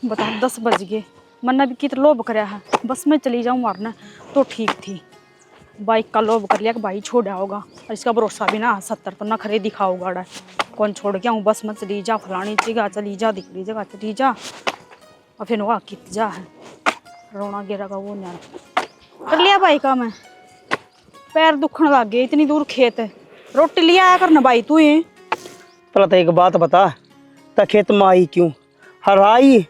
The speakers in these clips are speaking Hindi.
बता 10 बज गए। मन्ना भी कितना लोभ कराया है, बस मैं चली जाऊँ मारना तो ठीक थी। बाइक का लोभ कर लिया कि भाई छोड़ा होगा, और इसका भरोसा भी ना 70 तो ना खरे दिखाओगा डा। कौन छोड़ के आऊँ, बस मत चली जा, फलानी जगह चली जा, दिखली जगह चली जा, और फिर वहाँ कित जा है रोना गिरा का वो न्याण कर लिया भाई का। मैं पैर दुखने लग गए, इतनी दूर खेत है, रोटी ले आया करना भाई तू ही। पहले तो एक बात बता, ता खेत में आई क्यों? हर आई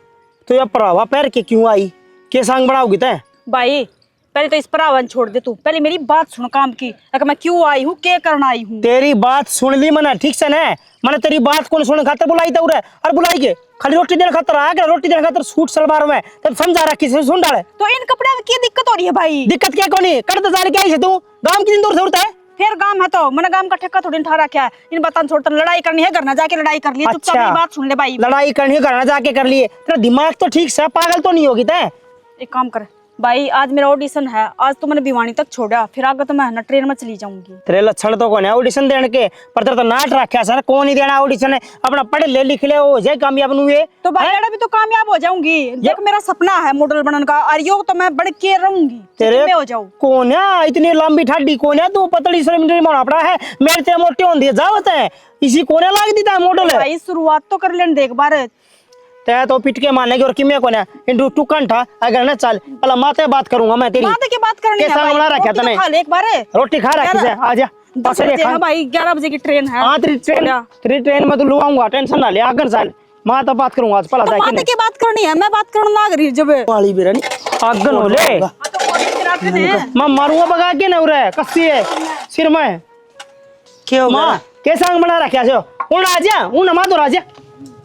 तो या परावा पैर के क्यों आई? के संग बनाओगी तै? भाई पहले तो इस परावन छोड़ दे, तू पहले मेरी बात सुन काम की, अगर मैं क्यों आई हूँ, क्या करना आई हूँ। तेरी बात सुन ली मैंने, ठीक से ना? मैंने तेरी बात कौन सुन खातर बुलाई था उरे? और बुलाई के खाली रोटी देने खातर आ गया, रोटी देने खातर सूट सलवार में तब समझा रहा किसी सुन डाले। तो इन कपड़े में क्या दिक्कत हो रही है भाई? दिक्कत क्या कोनी कर तो जा क्या है तू? गांव की दिन दूर से उड़ता है? फिर गांव है तो मैंने गांव का ठेका थोड़ी ठा रखा है। इन बातों छोड़, लड़ाई करनी है, घर ना जाके लड़ाई कर लिए। चुपचाप मेरी बात सुन ले भाई। लड़ाई करनी करना जाके कर लिए, तेरा दिमाग तो ठीक से पागल तो नहीं होगी तै? एक काम कर भाई, आज मेरा ऑडिशन है, आज तो मैंने भिवानी तक छोड़ा, फिर आगे तो मैं ना ट्रेन में चली जाऊंगी। तेरे लक्षण तो कौन है ऑडिशन देने के? पर तेरा तो नाट रखा सर, कौन ही देना ऑडिशन है? अपना पढ़ ले लिख ले हो जाए कामयाब नुए तो भाई लड़ा भी तो कामयाब हो जाऊंगी। देख मेरा सपना है मॉडल बनने का, और यो तो मैं बढ़ के रहूंगी, तेरे में हो जाऊं। कौन है इतनी लंबी ठाडी? कौन है तू? पतली सर मोड़ा पड़ा है, मेरे तेरे मोटे होंगे जावत है, इसी कोने लाग दी था मॉडल है भाई। शुरुआत तो कर लेने देख बार, तै तो पिट के मानेगी और किमे कोने इंटू टू कंठा अगर ना चल पहला माते बात करूंगा मैं तेरी। माते की बात करनी है भाई, बना रखा तने? खा ले एक बार रोटी खा रखी है, आ जा 10 बजे है भाई, 11 बजे की ट्रेन है। हां तेरी ट्रेन में तो लुआऊंगा, टेंशन ना ले, आकर चल मां तो बात करूंगा आज पहला तो जाके। माते की बात करनी है, मैं बात करने लाग रही जब वाली बेरनी आगन हो ले मैं मारूंगा भगा के ना उरे कस्सी है सिर में क्यों मां के संग बना रखा छो? उन आ जा, उन मा तो राजा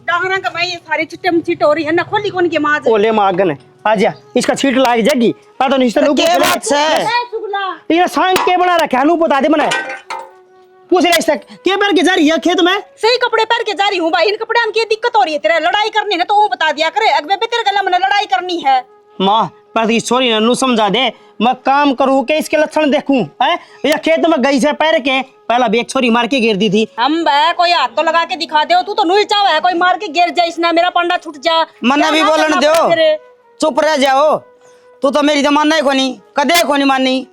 डांगरा का भाई, ये सारी चिट्टम चिट हो रही है ना, खोली कौन के माज ओले मागन है, आ जा इसका छीट लाग जाएगी। पता तो नहीं तो के बात से ये सांग के बना रखा है, बता दे मने पूछ रहे तक के पैर के जा रही है खेत में? सही कपड़े पहन के जा रही हूँ भाई, इन कपड़े में क्या दिक्कत हो रही है? तेरा लड़ाई करनी है तो वो बता दिया करे, अगबे पे तेरे गला में लड़ाई करनी है। मां बस ये सॉरी नन्नू समझा दे, मैं काम करूं के इसके लक्षण देखूं है? या खेत में गई से पैर के पहला भी एक छोरी मार के गिर दी थी। हम बे कोई हाथ तो लगा के दिखा दे, तू तो नुई चाव है, कोई मार के गिर जाए इसने मेरा पंडा छूट जा। मन्ना भी बोलन दो, चुप रह जाओ। तू तो मेरी तो मानना ही कोनी, कदे कोनी माननी।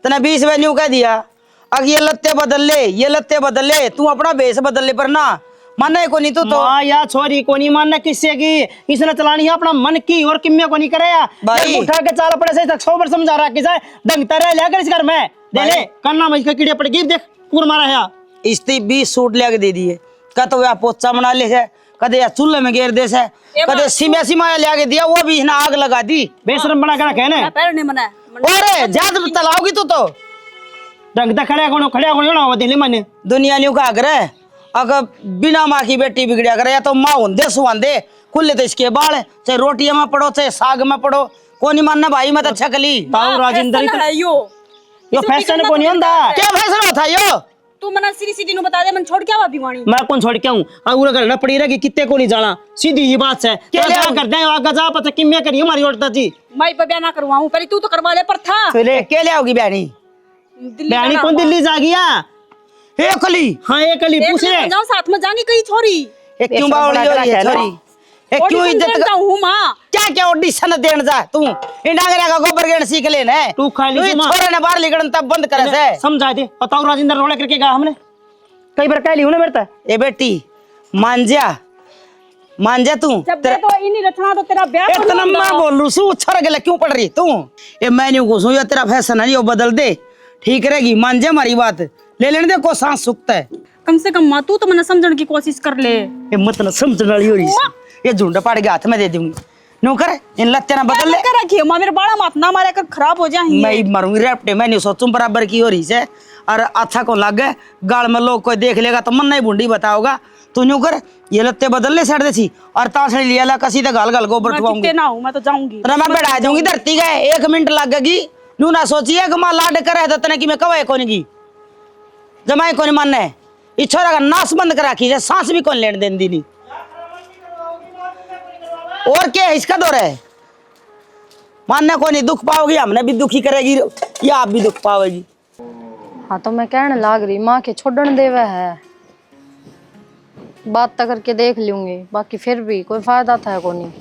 तने 20 बार न्यू कह दिया, अब ये लत्ते बदल ले, ये लत्ते बदल ले, तू अपना भेष बदल ले, पर ना मानना ही कोनी तू तो। मां या छोरी कोनी मानना किससे की? इसने चलानी है अपना मन की, और किम्मे कोनी करे भाई। उठा के चाल पड़े से तक 100 बार समझा रहा कि ढंग तरह ले कर इस घर में दे ले करना मैं इसके कीड़े पड़ गई देख पूर मारा है। इस्ती 20 सूट ले के दे दिए, कद वह पोचा बना ले है, कदे या चूल्हे में घेर दे से, कदे सीमा सीमा ले के दिया, वो भी ना आग लगा दी। बेशरम बना कर कहने पैर नहीं मना अरे जाद तलाओगी तू तो ढंग तक खड़े कोनी ना दे ले मैंने दुनिया न्यू का करे। अगर बिना माँ की बेटी बिगड़िया करे, या तो माँ होंदे सुहांदे खुले तो इसके बाल, चाहे रोटियां में पड़ो चाहे साग में पड़ो, कोनी मानना भाई मैं तो छकली ताऊ राजेंद्र है यो फैशन कोनी होंदा। क्या फैसला होता यो? तू मना सीधी सीधी नु बता दे, मन छोड़ के आवा भिवानी। मैं कौन छोड़ के आऊं? और घर ना पड़ी रहेगी कितने को नहीं जाना, सीधी ही बात है। क्या कर दे आगे जा पता किम्मे करी हमारी औरत जी। मैं पे बयाना करवाऊं, पहले तू तो करवा ले पर था। चले के ले आओगी बहनी? बहनी कौन दिल्ली जा गया? हे कली हां एक कली पूछ ले जाओ साथ में जानी कहीं छोरी। एक क्यों बावली हो रही है छोरी? एक क्यों इज्जत करता हूं मां? क्या क्या ऑडिशन देन जा तू? इंडागरा का गोबर गेन सीख ले ने, तू खाली तू छोरे ने बाहर लिगड़न तब बंद करे से समझा दे। बताओ राजेंद्र रोड़ा करके कहा हमने कई बार कह ली हूं ना मेरे तक। ए बेटी मान जा तू जब तो इन्हीं रचना तो तेरा ब्याह इतना मैं बोल रही हूं, छोरा के लिए क्यों पड़ रही तू? ए मैंने घुसू या तेरा फैशन है यो बदल दे, ठीक रहेगी। मान जा हमारी बात, ले लेने दे को सांस सुखता है। कम से कम मां तू तो मने समझने की कोशिश कर ले। ये मतलब समझने वाली हो रही है। ये झुंड पाड़ के हाथ में दे दूंगी, नो कर इन लत्ते ना बदल ले कर रखी मां, मेरे बाड़ा माथ ना मारे कर खराब हो जाएंगे। मैं मरूंगी रेपटे, मैंने सोचूं बराबर की हो रही है। और अच्छा को लग गए गाल में लोग कोई देख लेगा तो मन नहीं बूंदी बताओगा। तू न्यू कर ये लत्ते बदल ले सड़ देसी, और तासड़ी लिया ला कसी तो गाल गाल गोबर ठुआऊंगी। मैं ना हूं, मैं तो जाऊंगी तो मैं बैठा दूंगी धरती गए 1 मिनट लगेगी। नू ना सोचिए कि मां लाड करे तो तने की मैं कवाए कोनी की जमाए कोनी मानने ई छोरा का नाश बंद करा की है, सांस भी कौन लेने देन दी नहीं। और क्या इसका दौर है? मानने को नहीं दुख पाओगी, हमने भी दुखी करेगी या आप भी दुख पाओगी। हाँ तो मैं कहने लाग रही माँ के छोड़न देवे है, बात तो करके देख लूंगी, बाकी फिर भी कोई फायदा था को नहीं।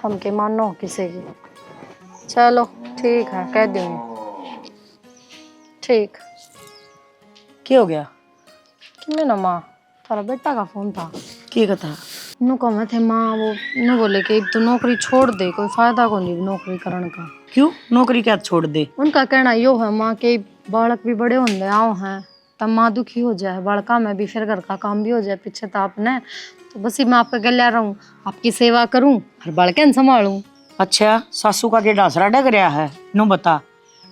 थम के मानो किसी की। चलो ठीक है, कह दूंगी। ठीक। क्या हो गया? कि मैं ना माँ, थारा बेटा का फोन था। क्या कथा? नु कहे थे माँ, वो नु बोले कि तू नौकरी छोड़ दे, कोई फायदा को नहीं नौकरी करने का। क्यों नौकरी क्या छोड़ दे? उनका कहना यो है माँ कि बालक भी बड़े होंगे आओ हैं, तब माँ दुखी हो जाए, बालका में भी फिर घर का काम भी हो जाए पीछे तो आपने, तो बस ही मैं आपका गल्या रहूं, आपकी सेवा करूं और बालकन संभालूं। अच्छा, सासू का के डासरा डग रहा है नो बता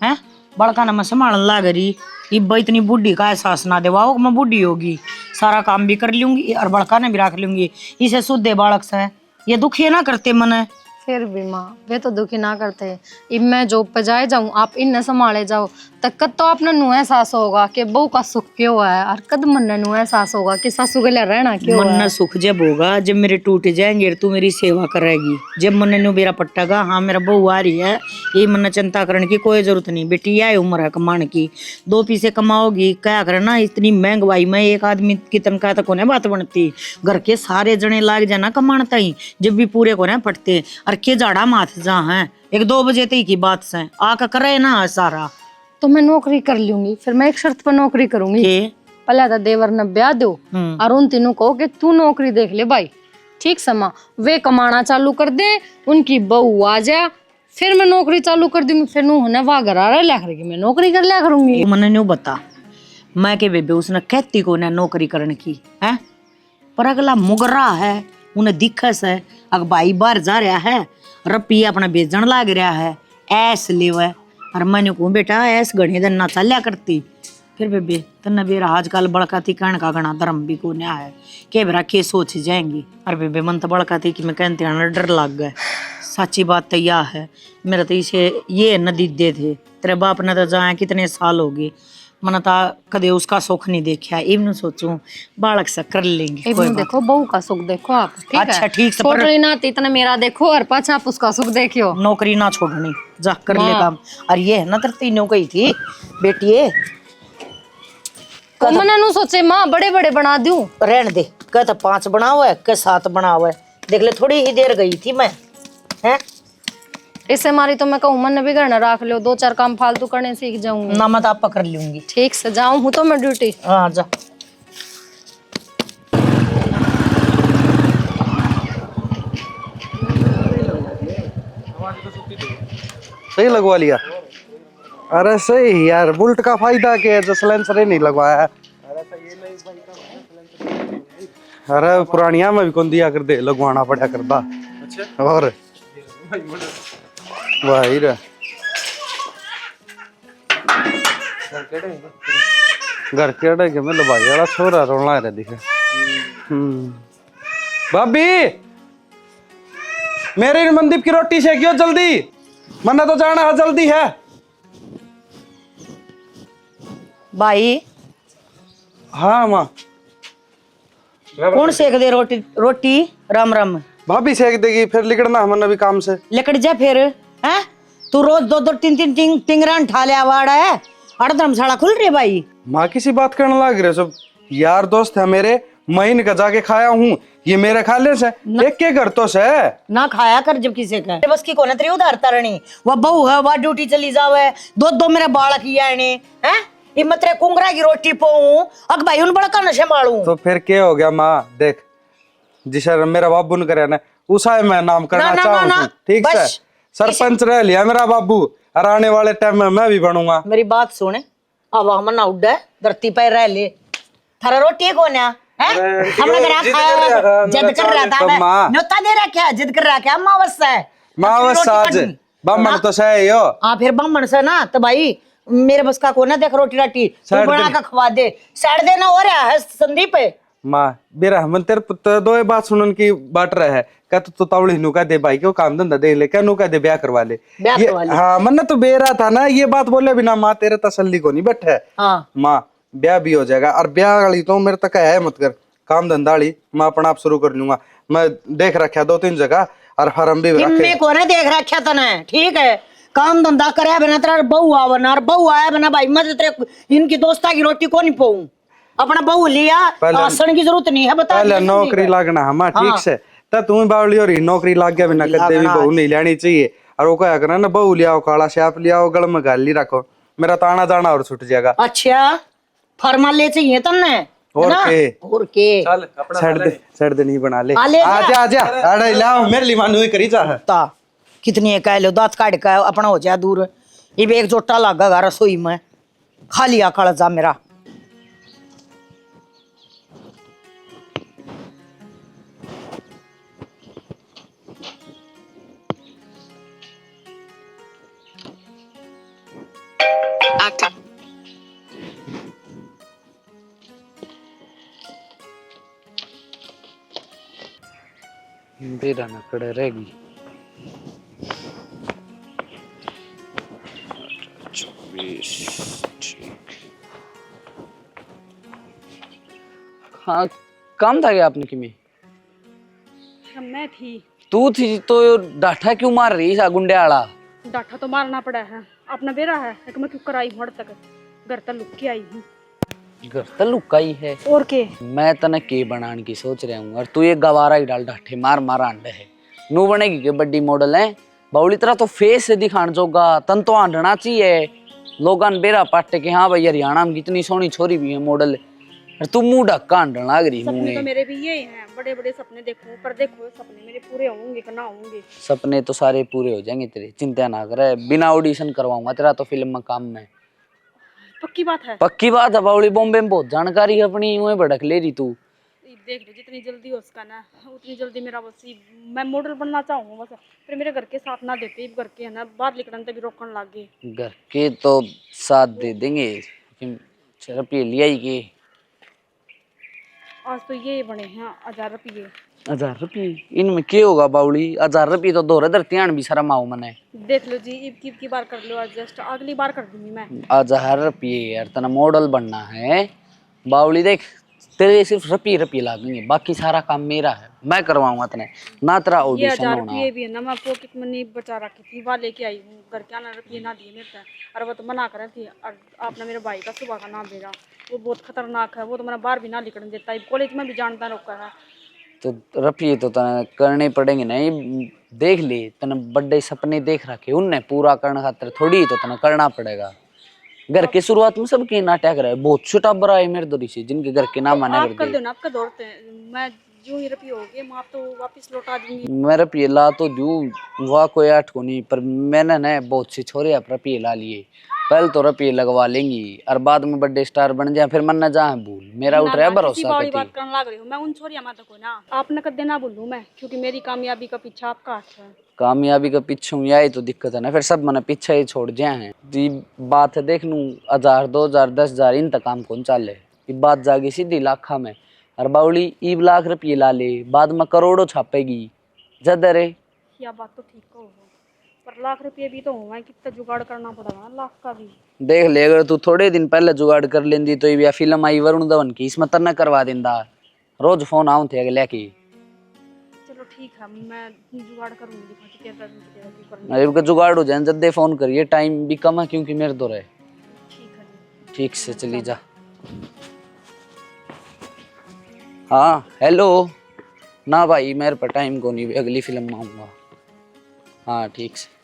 हैं? बड़का ना मैं संभालन लाग रही, इब्बा इतनी बुढ़ी का एहसास ना देवाओ मैं बुढ़ी होगी, सारा काम भी कर लूंगी और बड़का ने भी रख लूंगी, इसे शुद्ध बालक से ये दुखी ना करते मन। फिर भी माँ वे तो दुखी ना करते। इब मैं जॉब पे जाए जाऊँ, आप इन्हें संभाले जाओ, तक तो आपने नु एहसास होगा कि बहू का सुख क्यों है, और कद मन ने नु एहसास होगा कि सासू के लिए रहना क्यों मन है। न सुख जब होगा जब मेरे टूट जाएंगे तू मेरी सेवा करेगी, जब मन नु मेरा पट्टागा हाँ मेरा बहू आ रही है, ये मन ने चिंता करने की कोई जरूरत नहीं। बेटी यह उम्र है कमाने की, 2 पैसे कमाओगी क्या करना, इतनी महंगाई में एक आदमी की तनख्वाह तक होने बात बनती, घर के सारे जने लाग जाना कमानता ही जब भी पूरे को न पटते, और के जाड़ा माथ जा है 1-2 बजे तक की बात से आका करे ना सारा। तो मैं नौकरी कर लूंगी, फिर मैं एक शर्त पर नौकरी करूंगी। पहले तो देवर ने ब्याह दो और उन तीनों को कि तू नौकरी देख ले भाई, ठीक समा वे कमाना चालू कर दे, उनकी बहू आ जाए, फिर मैं नौकरी चालू कर दूंगी, फिर नू होने वाह घर आ रहा लिया करेगी, मैं नौकरी कर लिया करूंगी। मैंने न्यू बता मैं के बेबे उसने कहती को ना नौकरी करने की है, पर अगला मुगरा है उन्हें दिखस है, अग भाई बाहर जा रहा है, रपी अपना बेचन लाग रहा है, ऐस लेवे, और मैंने कहूँ बेटा ऐस घनी दिन ना चलिया करती, फिर बेबे तन्ने बेरा आजकल बड़का थी कहने का घना धर्म भी को न्या है, के बेरा के सोच जाएंगी, और बेबे मन तो बड़का थी कि मैं कहते हैं डर लग गए, सच्ची बात तो यह है, मेरा तो इसे ये नदी दे थे, तेरे बाप ने तो जाए कितने साल हो गए, मैंने तो कदे उसका सुख नहीं देखा, इवन सोचूं बालक से कर लेंगे कोई बात। देखो बहू का सुख देखो आप, ठीक अच्छा, है? ठीक से छोड़ रही ना इतना मेरा देखो, और पाछा आप उसका सुख देखियो। नौकरी ना छोड़नी, जा कर ले काम। और ये है ना तेरे तीनों कही थी बेटिए, तो मैंने नु सोचे माँ बड़े बड़े बना दूं, रहने दे, कह तो 5 बना हुआ है कह 7 बना हुआ है, देख ले थोड़ी ही देर गई थी मैं हैं, इससे मारी तो मैं कहूँ मन भी घर न रख लो, 2-4 काम फालतू करने सीख जाऊंगी। ना मैं तो आप पकड़ लूंगी। ठीक से जाऊं हूँ तो मैं ड्यूटी। हाँ जा। सही लगवा लिया? अरे सही यार, बुलेट का फायदा क्या है जो सिलेंसर ही नहीं लगवाया है। अरे पुरानिया में भी कौन दिया कर दे, लगवाना पड़ा करता। अच्छा। और भाई रे घर केड़े के मतलब भाई वाला छोरा रोना है दिखे। भाभी मेरे मनदीप की रोटी सेकियो जल्दी, मन्ना तो जाना है जल्दी है। भाई हाँ माँ। कौन सेक दे रोटी? रोटी राम राम। भाभी सेक देगी, फिर लिकड़ना हमने भी काम से। लिकड़ जा फिर हैं, तू रोज 2-2 3-3 टिंगरान ठा लिया वाड़ा है, और धर्मशाला खुल रही है भाई। माँ किसी बात करने लग रहे सब, यार दोस्त है मेरे, महीने का जाके खाया हूँ, ये मेरे खा ले से एक के घर तो से ना खाया कर जब किसी का बस की कोने तेरी उधार तरणी, वह बहू है वह ड्यूटी चली जावे, 2 मेरा बालक ही है हैं, ये मैं तेरे कुंगरा की रोटी पाऊं अग भाई उन बड़का नशे मारूं। तो फिर क्या हो गया माँ, देख जिसे मेरा बाबू ने करे ना उसा मैं नाम करना चाहूँ, ठीक है? सरपंच रह लिया मेरा बाबू, और आने वाले टाइम में मैं भी बनूंगा। मेरी बात सुने, अब हम ना उड़ धरती पर रह ले, थारा रोटी कौन है? हमने घर खाया जिद कर रहा था, न्योता दे रखा जिद कर रखा मावस है, मावस आज बामण तो सही हो। हाँ फिर बामण से ना तो भाई मेरे बस का कोना, देख रोटी राटी तू बना के खवा दे, साड़ देना हो रहा है संदीप। माँ बेरा हम तेरे पुत्र 2 बात सुनन की बाट रहा है, क्या तो तावड़ी नुका दे भाई क्यों काम धंधा दे ले, क्या नुका दे ब्याह करवा ले। हाँ मन तो बेरा था ना, ये बात बोले बिना माँ तेरे तसल्ली को नहीं बैठे। हाँ माँ ब्याह भी हो जाएगा, और ब्याह वाली तो मेरे तक है मत कर, काम धंधा वाली मैं अपना आप शुरू कर लूंगा। मैं देख रखा 2-3 जगह, और फार्म भी रखे कोने देख रखा तने, ठीक है? काम धंधा करे बिना तेरा बहू आवना, और बहू आया बिना भाई मैं तेरे इनकी दोस्ता की रोटी को नहीं पाऊं, अपना बहू लिया, आसन की जरूरत नहीं है। बता पहले नौकरी लगना हम ठीक से, ता तुम्हें बावली और नौकरी लाग गया बिना कदे भी बहू नहीं लेनी चाहिए। और वो क्या करना ना, बहू लियाओ, काला शाप लियाओ, गल में गाली रखो, मेरा तो आना जाना और छूट जाएगा। अच्छा फरमाले चाहिए तन्ने और के और के चल सर्द नहीं बना ले। आ ले जा। आजा आजा अरे लाओ मेरे लिए मानू ही करी जा। ता कितनी कह लो दांत काट का अपना हो जाए दूर। ये भी एक जोटा लागा रसोई में खा लिया कालजा मेरा। बेरा न खड़े रहेगी। हाँ काम था क्या आपने कि में? मैं थी। तू थी तो डाठा क्यों मार रही है गुंडे आला? डाठा तो मारना पड़ा है, अपना बेरा है। एक मैं क्यों कराई हूँ तक घर तक लुक के आई हूँ। घर तक लुकाई है और के मैं तने के बनाने की सोच रहा हूँ और तू ये गवारा ही डाल डाठे मार मार अंडे है। नू बनेगी के बड्डी मॉडल है बाउली तरह तो फेस से दिखान जोगा तन तो आंधना चाहिए लोगन बेरा पाटे के। हाँ भाई हरियाणा में कितनी सोहनी छोरी भी है मॉडल और तू मुंह ढक्का आंधन लाग रही सपने मुंह। तो मेरे भी ये हैं, बड़े बड़े सपने देखो, पर देखो सपने मेरे पूरे होंगे कि ना होंगे। सपने तो सारे पूरे हो जाएंगे तेरे, चिंता ना कर। बिना ऑडिशन करवाऊंगा तेरा तो फिल्म में काम में। पक्की बात है। पक्की बात है बाउली, बॉम्बे में बहुत जानकारी है अपनी, वहीं भड़क ले रही तू। देख लो जितनी जल्दी हो उसका ना उतनी जल्दी मेरा बस मैं मॉडल बनना चाहूँगा बस। फिर मेरे घर के साथ ना देते, घर के है ना बाहर निकलने तक भी रोकने लग गए। घर के तो साथ दे देंगे, रुपये लिया ही के। आज तो ये बने हैं 1000 रुपये। 1000 रुपये इनमें क्या होगा बाउली? 1000 रुपये तो दो धरती आन भी शर्म आओ मने। देख लो जी, इब की बार कर लो एडजस्ट, अगली बार कर दूंगी मैं। 1000 रुपये यार तना मॉडल बनना है बाउली। देख तेरे सिर्फ रुपये लागेंगे, बाकी सारा काम मेरा है, मैं करवाऊंगा तने ना तेरा ये ऑडिशन 1000 होना। रुपये भी है ना, मैं पॉकेट मनी बचा रखी थी, वहाँ लेके आई हूँ। घर के आना रुपये ना दिए मेरे से, और वो तो मना कर रही थी। और आपने मेरे भाई का सुबह का नाम भेजा, वो बहुत खतरनाक है, वो तो मैंने बाहर भी ना निकलने देता है, कॉलेज में भी जानता रोका है। तो रुपये तो तने करने पड़ेंगे नहीं। देख ले तने बड़े सपने देख रखे, उनने पूरा करने खातिर थोड़ी तो तने करना पड़ेगा। घर के शुरुआत में सबके नाटक रहे, बहुत छोटा बड़ा है मेरे दौरी से जिनके घर के नाम आने आप कर दो ना, आपका दौड़ते हैं। मैं जो ही रुपये हो गए मैं आप तो वापस लौटा दूंगी। मैं रुपये ला तो दूं वह कोई आठ को नहीं, पर मैंने न बहुत से छोरे आप रुपये ला लिए। पहले तो रुपये लगवा लेंगी और बाद में बड़े स्टार बन जाए, फिर मन न जाए भूल। मेरा उठ रहा है भरोसा वाली बात करने लग रही हूँ मैं उन छोरिया माता को ना, आपने कदे ना बोलूँ मैं, क्योंकि मेरी कामयाबी का पीछा आपका हाथ है। कामयाबी का पीछे हूँ यही तो दिक्कत है ना, फिर सब मैंने पीछे ही छोड़ दिया है। ये बात है देख लूँ 1000 2000 10,000 इन तक काम कौन चाले, ये बात जागी सीधी लाखा में। और बाउली 1 लाख रुपये ला ले, बाद में करोड़ों छापेगी जदर है। या बात तो ठीक हो, पर लाख रुपये भी तो हुआ, कितना जुगाड़ करना पड़ेगा ना लाख का भी। देख ले अगर तू थोड़े दिन पहले जुगाड़ कर लेंदी तो ये फिल्म आई वरुण धवन की, इसमें तरना करवा देंदा। रोज फोन आऊं थे अगले की। चलो ठीक है, मैं जुगाड़ करूंगी। अरे जुगाड़ हो जाए जल्दी फोन करिए, टाइम भी कम है क्योंकि मेरे दो रहे। ठीक है जी। ठीक से चली जा। हाँ हेलो ना भाई मेरे पर टाइम को नहीं, अगली फिल्म में आऊंगा। हाँ ठीक से।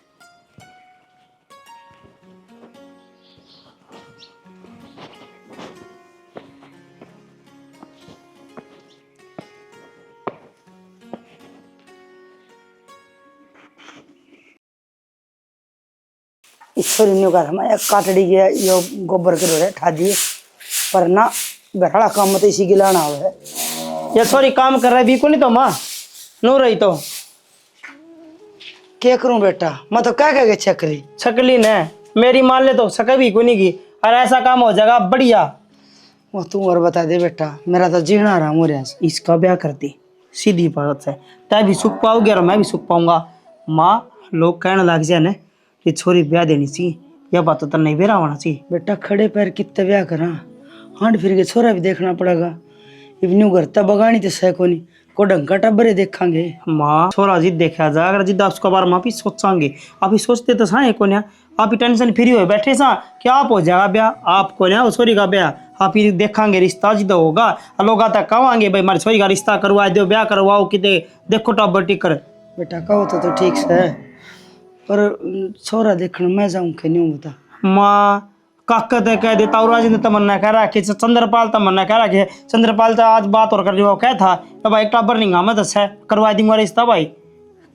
ईश्वर न्यू का हमारे काटड़ी के यो गोबर के रोरे ठा दिए, पर ना घरड़ा काम मत इसी की लाना है। ये सॉरी काम कर रहा है भी को नहीं तो माँ नो रही तो क्या करूं बेटा, मैं तो क्या कह के छकली छकली ने मेरी मान ले तो सके भी को नहीं की, और ऐसा काम हो जाएगा बढ़िया। वो तू और बता दे बेटा, मेरा तो जीना रहा मोरे से। इसका ब्याह करती सीधी बात है, तय भी सुख पाओगे और मैं भी सुख पाऊंगा। माँ लोग कहने लग जाए ना ये छोरी ब्याह देनी चाहिए, यह बात तो नहीं बेरा होना चाहिए। बेटा खड़े पैर कितने ब्याह करा, हांड फिर के छोरा भी देखना पड़ेगा। इवन्यू घर तब बगानी तो सह को नहीं, को ढंग का टब्बरे देखांगे। माँ छोरा जी देखा जा अगर जिद्दा उसका बारे में आप ही सोचांगे आप ही सोचते तो सा को ना आप ही टेंशन फ्री हो बैठे सा क्या आप हो जाएगा ब्याह आपको ना छोरी का ब्याह आप ही देखांगे रिश्ता जिद्दा होगा लोग आता कहेंगे भाई हमारी छोरी का रिश्ता करवा दो ब्याह करवाओ कि देखो टब्बर टिकर। बेटा कहो तो ठीक से पर छोरा देखने मैं जाऊं के नहीं बता। माँ काकत है कह देता और राजेंद्र तमन्ना कह रहा कि चंद्रपाल तमन्ना कह रहा कि चंद्रपाल तो आज बात और कर जो क्या था तो भाई टब्बर नहीं मैं दस है करवा दूंगा रिश्ता भाई।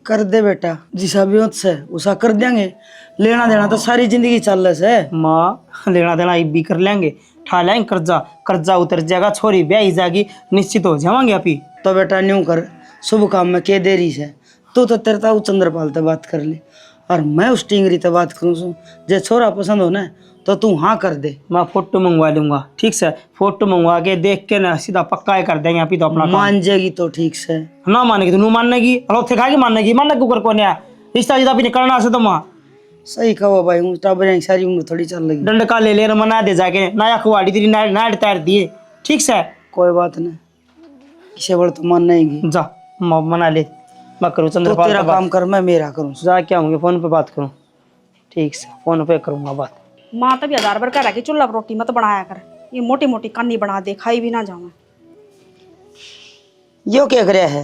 कर दे बेटा जिसा भी होता है उसा कर देंगे लेना देना तो सारी जिंदगी चल रहा है। माँ लेना देना भी कर लेंगे ठा लेंगे कर्जा कर्जा उतर जाएगा छोरी ब्याह जाएगी निश्चित हो जाएंगे आप ही। तो बेटा न्यू कर शुभ काम में के देरी से तू तो तेरता चंद्रपाल से बात कर ले और मैं उस टिंगरी से बात करूँ जे छोरा पसंद हो ना तो तू हाँ कर दे। मैं फोटो मंगवा लूंगा ठीक से फोटो मंगवा के देख के ना सीधा पक्का ही कर देंगे आप ही तो अपना मान जाएगी तो ठीक से ना मानेगी तो नू मानेगी और थे खाएगी मानेगी मानने को कर कोने रिश्ता जिदा भी करना से तो माँ सही कहो भाई हूँ टाबर सारी उम्र थोड़ी चल लगी दंड का ले मना दे जाके नया खुआड़ी तेरी नाइट तैर दिए ठीक से कोई बात नहीं किसे बड़ तो मान नहीं जा मना ले मैं करूँ तो चंद्रपाल तेरा काम कर मैं मेरा करूँ जा क्या होंगे फोन पे बात करूँ ठीक से फोन पे करूँगा बात। माँ तभी 1000 बार कह रहा कि चूल्हा पर रोटी मत बनाया कर ये मोटी मोटी कानी बना दे खाई भी ना जाऊँ। यो क्या करे है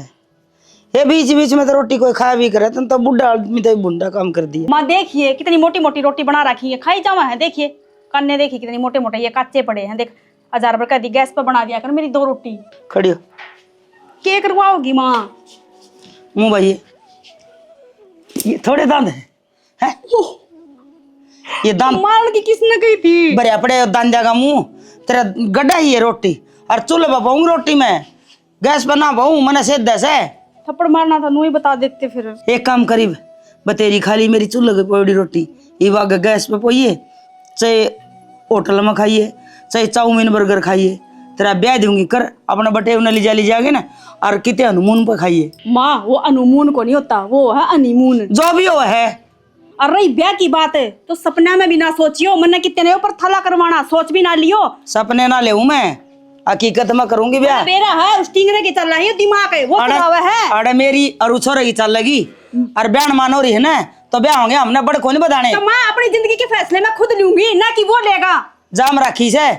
ये बीच बीच में तो रोटी कोई खा भी करे तो बुढ़ा आदमी तो बुढ़ा काम कर दिया। माँ देखिए कितनी मोटी मोटी रोटी बना रखी है खाई जावा है देखिए काने देखिए कितनी मोटे मोटे ये कच्चे पड़े हैं देख 1000 बार कह दी गैस पर बना दिया कर मेरी 2 रोटी खड़ी हो के करवाओगी माँ। मुँह भाई ये थोड़े दांत है ये दांत मारने की किसने कही थी बढ़िया पड़े दान जागा मुंह तेरा गड्ढा ही है रोटी और चूल्हे पर पाऊंगी रोटी में गैस पर ना पाऊं मैंने से 10 है थप्पड़ मारना था नू ही बता देते फिर। एक काम करीब बतेरी खाली मेरी चूल्हे की पड़ी रोटी ये वाग गैस पे पोइए चाहे होटल में खाइए चाहे चाउमीन बर्गर खाइए तेरा ब्याह दूंगी कर अपना बटे उन्हें ले जाएंगे ना और कितने हनुमून पे खाइए। माँ वो हनुमून को नहीं होता वो है हनीमून जो भी हो है। और रही ब्याह की बात है तो सपना में भी ना सोचियो मैंने कितने ऊपर थला करवाना सोच भी ना लियो सपने ना ले मैं हकीकत में करूंगी ब्याह मेरा है उस टिंगरे की चल रही है दिमाग है वो चलावा है अरे मेरी और उछोरे की चल लगी और बयान मानो रही है ना तो ब्याह होंगे हमने बड़ को नहीं बताने तो मैं अपनी जिंदगी के फैसले में खुद लूंगी ना कि वो लेगा। जाम राखी से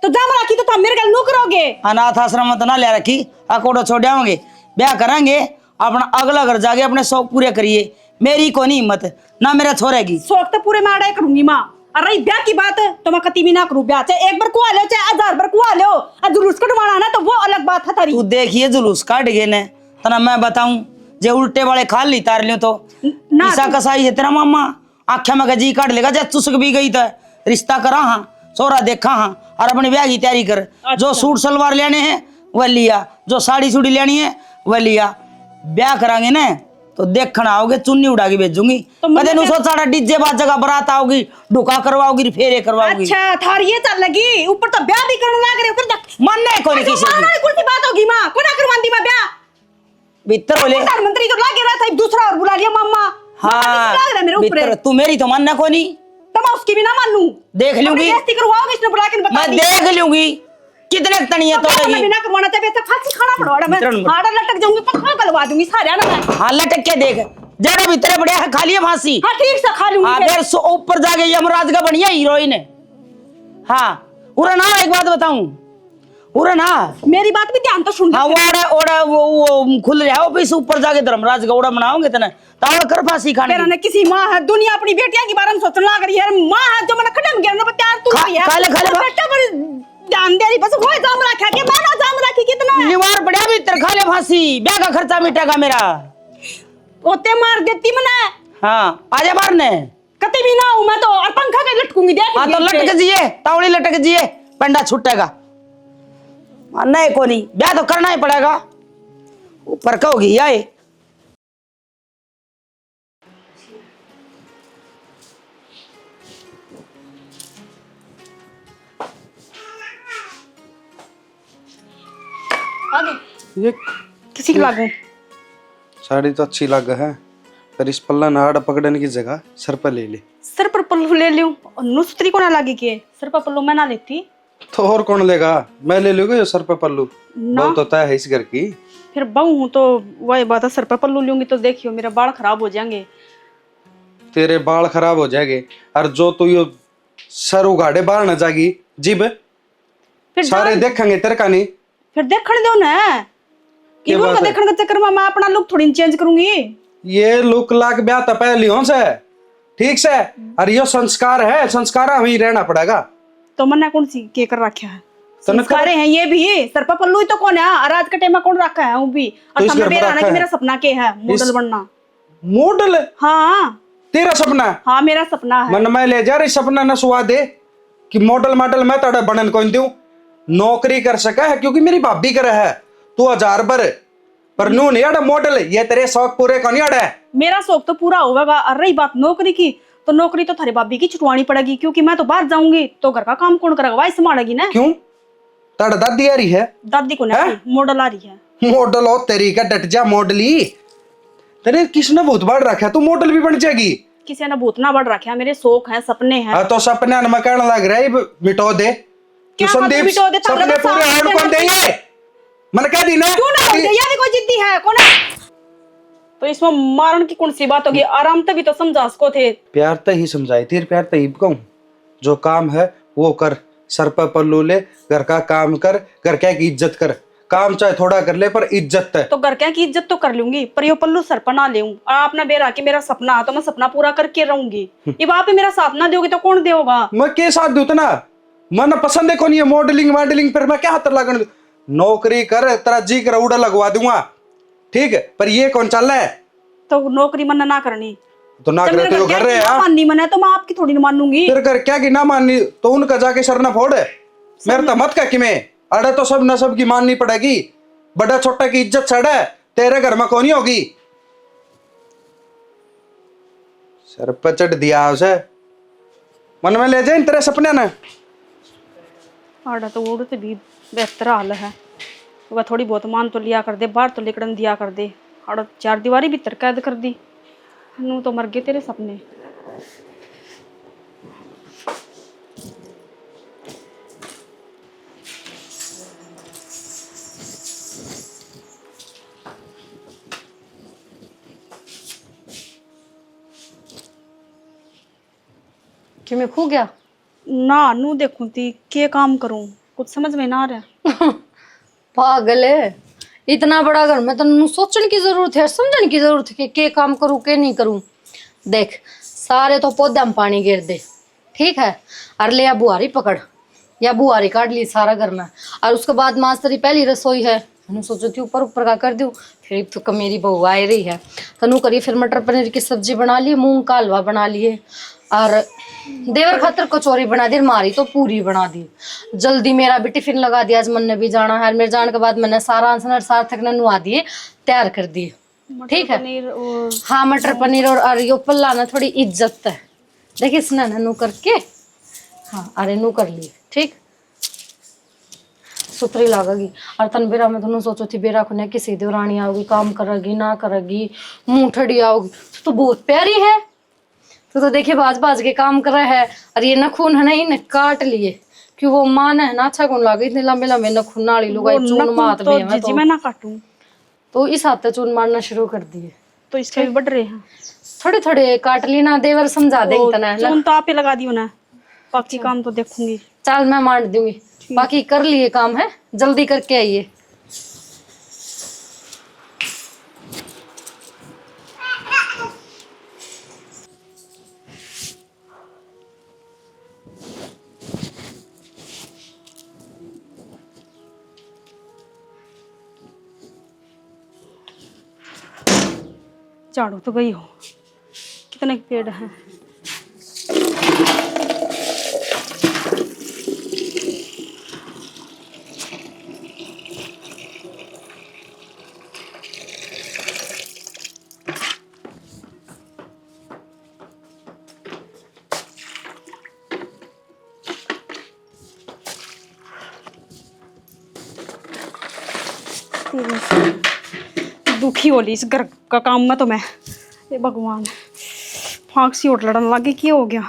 तो जाम राखी तो तुम मेरे गल नु करोगे अनाथ आश्रम में तो ना ले रखी अकोड़ो छोड़ आओगे ब्याह करेंगे अपना अगला घर जाके अपने शौक पूरे करिए मेरी को नहीं हिम्मत ना मेरा छोरे की शौक तो पूरे मैं अड़ाई करूंगी माँ। और रही ब्याह की बात तो मैं कती भी ना करूँ ब्याह चाहे एक बार कुआ लो चाहे 1000 बार कुआ लो और जुलूस कटवाना ना तो वो अलग बात है तारी। तू देखिए जुलूस काट गए ने तना मैं बताऊं जे उल्टे वाले खाल ली तार लियो तो ईसा कसाई है तेरा मामा आख्या में जी काट लेगा जब चुसक भी गई तो रिश्ता करा हाँ सोरा देखा हाँ और अपने ब्याह की तैयारी कर। जो सूट सलवार लेने हैं वह लिया जो साड़ी सूड़ी लेनी है वह लिया ब्याह करांगे ना तो देखना आओगे चुन्नी उड़ा के भेजूंगी तो कदे नु सोचा डीजे बात जगह बारात आओगी ढुका करवाओगी फेरे करवाओगी। अच्छा थार ये चल लगी ऊपर तो ब्याह भी करने लग रहे हो फिर मानने को नहीं किसी की कौन सी बात होगी माँ कोना करवांदी मैं ब्याह भीतर बोले प्रधानमंत्री तो लागे रहा था दूसरा और बुला लिया मम्मा। हाँ लग रहा मेरे ऊपर तू मेरी तो मानना को नहीं तो मैं उसकी भी ना मानूं देख लूंगी बेइज्जती करवाओगे इसने बुला के बता मैं देख लूंगी कितने तनिया तो मैं भी ना करवाना चाहिए तो फांसी खाना पड़ोड़ा मैं हाड़ा लटक जाऊंगी पक्का गलवा दूंगी सारे ना मैं। हाँ लटक के देख जरा भीतर बढ़िया है खाली है फांसी। हाँ ठीक से खा लूंगी हाँ फिर ऊपर जाके यमराज का बढ़िया हीरोइन है। हाँ उरा ना एक बात बताऊं उरा ना मेरी बात भी ध्यान तो सुन। हाँ ओड़ा ओड़ा वो खुल रहा है ऑफिस ऊपर जाके धर्मराज का ओड़ा बनाओगे तना ताव कर फांसी खाने मेरा ने किसी माँ है दुनिया अपनी बेटियां के बारे में सोचने लग रही है माँ है जो मैंने खत्म किया ना प्यार तू ही है खाले खाले बेटा पर ध्यान दे रही बस वो जाम रखा के मैंने जाम रखी कितना है निवार बढ़िया भीतर खा ले फांसी ब्याह का खर्चा मिटेगा मेरा ओते मार देती मैंने। हाँ आजा बाहर ने कते भी ना हूं मैं तो और पंखा के लटकूंगी देख। हाँ तो लटक जिए तावड़ी लटक जिए पंडा छूटेगा नहीं को नहीं ब्याह तो करना ही पड़ेगा ऊपर का होगी आए। ये किसी के लागू साड़ी तो अच्छी लग है पर इस पल्ला नाड़ पकड़ने की जगह सर पर ले ले। सर पर पल्लू ले लूं और नुस्त्री को ना लागी के सर पर पल्लू मैं ना लेती तो और कौन लेगा मैं ले लूंगा ये सर पर पल्लू बहुत होता है इस घर की। फिर बहू हूँ तो वही बात है, सर पर पल्लू लूंगी तो देखियो मेरे बाल खराब हो जाएंगे। तेरे बाल खराब हो जाएंगे और जो तू यो सर उगाड़े बाहर न जागी जिब फिर सारे देखेंगे तेरे का नहीं। फिर देखने दो ना, क्या इनको बात का है? देखने के चक्कर में मैं अपना लुक थोड़ी चेंज करूंगी। ये लुक लाक ब्याह तो पहली हो से ठीक से, और ये संस्कार है, संस्कार वही रहना पड़ेगा। तो मन्ना कौन सी के कर रखा है, तो न संस्कारे हैं ये भी। सर पर पल्लू ही तो कौन है, और आज के टाइम में कौन रखा है वो भी। और तो इस सामने घर में मेरा आना रखा कि है। मेरा सपना के है मॉडल बनना। मॉडल हाँ तेरा सपना है? हाँ मेरा सपना है। मन में ले जा रही सपना न सुवा दे कि मॉडल मॉडल मैं तड़ा बनन कौन दूं, नौकरी कर सका है क्योंकि मेरी भाभी कर है तू 1000 पर नू नहीं अड़ा मॉडल, ये तेरे शौक पूरे कौन अड़ा है। मेरा शौक तो पूरा होगा। और रही बात नौकरी की, तो नौकरी तो थारी भाभी की छुटवानी पड़ेगी, क्योंकि मैं तो बाहर जाऊंगी तो घर का काम कौन करेगा, वही संभालेगी ना। क्यों तड़ा दादी आ रही है? दादी को ना मॉडल आ रही है। मॉडल हो तेरी का डट जा मॉडली, तेरे किसने बहुत बढ़ रखा है, तू मॉडल भी बन जाएगी। किसी ने भूतना बढ़ रखा है, मेरे शौक हैं सपने हैं। हाँ तो सपने में कहने लग रहा है मिटो दे क्या तू संदीप, मिटो दे? तब सपने लगा पूरे साथ होने में कौन देंगे? मन कह दी ना क्यों ना होते, यार कोई जिद्दी है कौन है? तो इसमें मारन की कौन सी बात होगी, आराम तभी तो समझा सको थे। प्यार तो ही समझाई थी, प्यार तो ही कहूँ जो काम है वो कर, सर पर पल्लू ले, घर का काम कर, घर क्या की इज्जत कर, काम चाहे थोड़ा कर ले पर इज्जत है। तो घर क्या की इज्जत तो कर लूंगी, पर यो पल्लू सर पर ना ले आपने बेरा के मेरा सपना है तो मैं सपना पूरा करके रहूंगी। ये वहां पे मेरा साथ ना दोगे तो कौन देगा? मैं के साथ दूं तना, मन पसंद है कौन ये मॉडलिंग मॉडलिंग, फिर मैं क्या हाथ लगन दूं? नौकरी कर तेरा जी कर उड़ा लगवा दूंगा ठीक है, पर ये कौन चल रहा है? तो नौकरी मना ना करनी तो ना करे तो घर रहे हैं माननी मना तो मैं आपकी थोड़ी ना मानूंगी। फिर कर क्या की ना माननी तो उनका जाके सर ना फोड़, मेरे तो मत क्या कि मैं अरे तो सब न सब की माननी पड़ेगी, बड़ा छोटा की इज्जत सड़ा है तेरे घर में कौन होगी। सर पर चढ़ दिया उसे, मन में ले जाए तेरे सपने ने। आड़ा तो उड़ते भी बेहतर हाल है, वह थोड़ी बहुत मान तो लिया कर दे, बाहर तो निकलन दिया कर दे। आड़ा 4 दीवारी भीतर कैद कर दी, नू तो मर गए तेरे सपने। कि मैं खो गया? ना नू देखूं ती के काम करूं, कुछ समझ में ना आ रहा। पागल है, इतना बड़ा घर में तो सोचने की जरूरत है, समझने की जरूरत है कि के काम करूं के नहीं करूं। देख सारे तो पौधे में पानी गिर दे ठीक है, और ले या बुआरी पकड़ या बुआरी काट ली सारा घर में, और उसके बाद मास्तरी पहली रसोई है, मैंने सोचो थी ऊपर ऊपर का कर दूं, फिर तो मेरी बहू आ रही है तनु करी, फिर मटर पनीर की सब्जी बना ली, मूंग का हलवा बना लिए, और देवर खातर कचौरी बना दी, मारी तो पूरी बना दी। जल्दी मेरा भी टिफिन लगा दिया, आज मन ने भी जाना है, मेरे जाने के बाद मैंने सारा आंसर सार्थक ने नुआ दिए, तैयार कर दिए ठीक है। हाँ मटर पनीर और यो पल्ला ना थोड़ी इज्जत है, देखिए इसने नू करके हाँ अरे नू कर लिए ठीक, सुथरी लागेगी। और तन बेरा में तो सोचो थी बेरा को किसी देवरानी आओगी, काम करेगी ना करेगी, मुंह ठड़ी आओगी, तो बहुत प्यारी है। तो देखिए बाज बाज के काम कर रहा है, और ये नखून है ना इन्हें काट लिए, क्यों वो माँ है ना अच्छा कौन लागे, इतने लंबे लंबे नखून नाली लुगाई चून मात तो भी है जीजी मैं ना काटूं तो इस हाथ चून मारना शुरू कर दिए, तो इसके भी बढ़ रहे हैं। थोड़े थोड़े काट ली ना, देवर समझा दे इतना चून तो आप ही लगा दियो ना, बाकी काम तो देखूंगी। चल मैं मान दूंगी, बाकी कर लिए काम है, जल्दी करके आइए। झाड़ू तो गई हो, कितने पेड़ हैं। दुखी हो ली इस घर का काम में तो मैं, ये भगवान फांक सी उठ लड़न लगी, क्या हो गया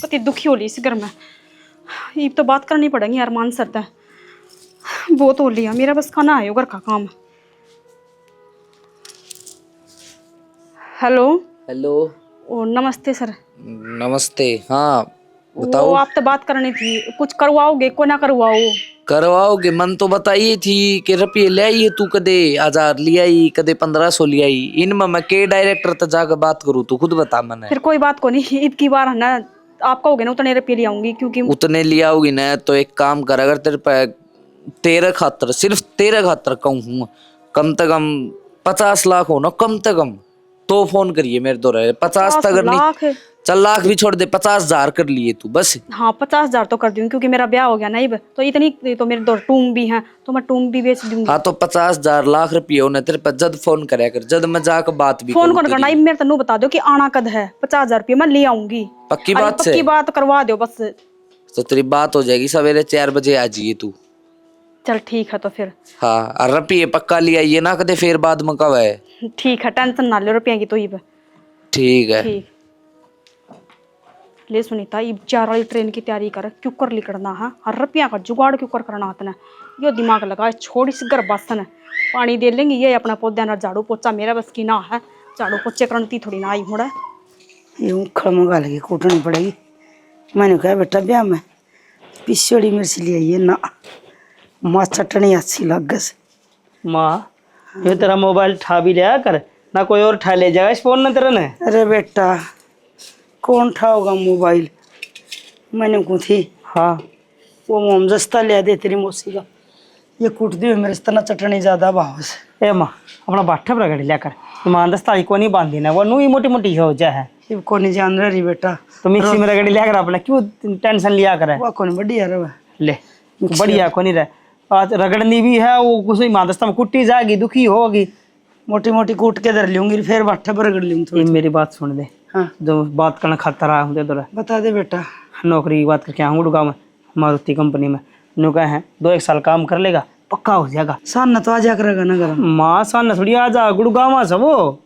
कति दुखी हो ली इस घर में। ये तो बात करनी पड़ेगी यार, मान सकता है बहुत हो लिया, मेरा बस खाना आयो घर का काम। हेलो। हेलो। ओ नमस्ते सर। नमस्ते। हाँ वो बताओ। आपसे बात करनी थी, कुछ करवाओगे को ना करवाओ? करवाओगे? मन तो बताइए थी कि रुपये ले आई तू, कदे 1000 ले आई, कदे 1500 ले आई। इनमें मैं के डायरेक्टर तक जाकर बात करूँ? तू खुद बता मने। फिर कोई बात को नहीं, ईद की बार है ना, आप कहोगे ना उतने रुपये ले आऊंगी, क्योंकि उतने ले आओगी ना तो एक काम कर, अगर तेरे पे तेरे खातर, सिर्फ तेरे खातर कहूँ, कम से कम 50 लाख हो ना, कम से कम, तो फोन करिए मेरे तो रहे। 50 तक लाख नहीं, चल लाख भी छोड़ दे, 50,000 कर लिए तू बस। हाँ 50,000 तो कर दूंगी, क्योंकि मेरा ब्याह हो गया नहीं, तो इतनी तो मेरे 2 टूम भी हैं, तो मैं टूम भी बेच दूंगी। हाँ तो 50,000 लाख रुपये होने तेरे पे, जद फोन करे कर, जद मैं जाकर बात भी फोन करूँ कौन करना, तेरी। मेरे तनु बता दो कि आना कद है, 50,000 रुपये मैं ले आऊंगी। पक्की अरे बात से? पक्की बात करवा दो बस। तो तेरी बात हो जाएगी, सवेरे 4 बजे आ जाइए तू। चल ठीक है तो फिर। हाँ और रुपये पक्का ले आइए ना, कदे फिर बाद में कब है। ठीक है, टेंशन ना ले रुपये की तो ही। ठीक है। ठीक ले सुनीता, ये 4 वाली ट्रेन की तैयारी कर, क्यों कर लिखना है, हर रुपया का जुगाड़ क्यों कर करना हाथ ने, यो दिमाग लगा, छोड़ इस घर बसन पानी दे लेंगे, ये अपना पौधा ना झाड़ू पोछा मेरा बस की ना है, झाड़ू पोछे करती थोड़ी ना आई मुड़ा। ये उखड़ मंगा लेगी, कूटनी पड़ेगी। मैंने कहा बेटा ब्याह में पिछड़ी मिर्च ले आइए ना, माँ चटनी अच्छी लग गई। माँ ये तेरा मोबाइल ठा भी लिया कर ना, कोई और ठा ले जाएगा इस फोन ने तेरे ने। अरे बेटा कौन ठाओगा मोबाइल, मैंने को थी। हाँ वो मोम जस्ता ले दे तेरी मौसी का, ये कूट दी मेरे से तना चटनी ज्यादा भाव से। ए माँ अपना बाठा पर गड़ी लिया कर, ईमान दस्ता को नहीं बांधी ना, वो नू ही मोटी मोटी हो जा है। ये को नहीं जान रही बेटा, तो मिक्सी में रगड़ी लिया कर अपना, क्यों टेंशन लिया करे। वो कौन बढ़िया रे ले बढ़िया को नहीं रहे, आज रगड़नी भी है वो, कुछ ईमान दस्ता में कुट्टी जाएगी, दुखी होगी। मोटी मोटी कूट के धर लूंगी, फिर बाठा पर रगड़ लूंगी थोड़ी। मेरी बात सुन दे, हाँ जो बात करना खाता रहा हूँ तो बता दे बेटा। नौकरी की बात करके आऊँगा गुड़गांव में, मारुति कंपनी में। नु कहे हैं 2-1 साल काम कर लेगा, पक्का हो जाएगा। सामने तो आ जा करेगा ना घर, माँ सान थोड़ी आ जा गुड़गांव से वो।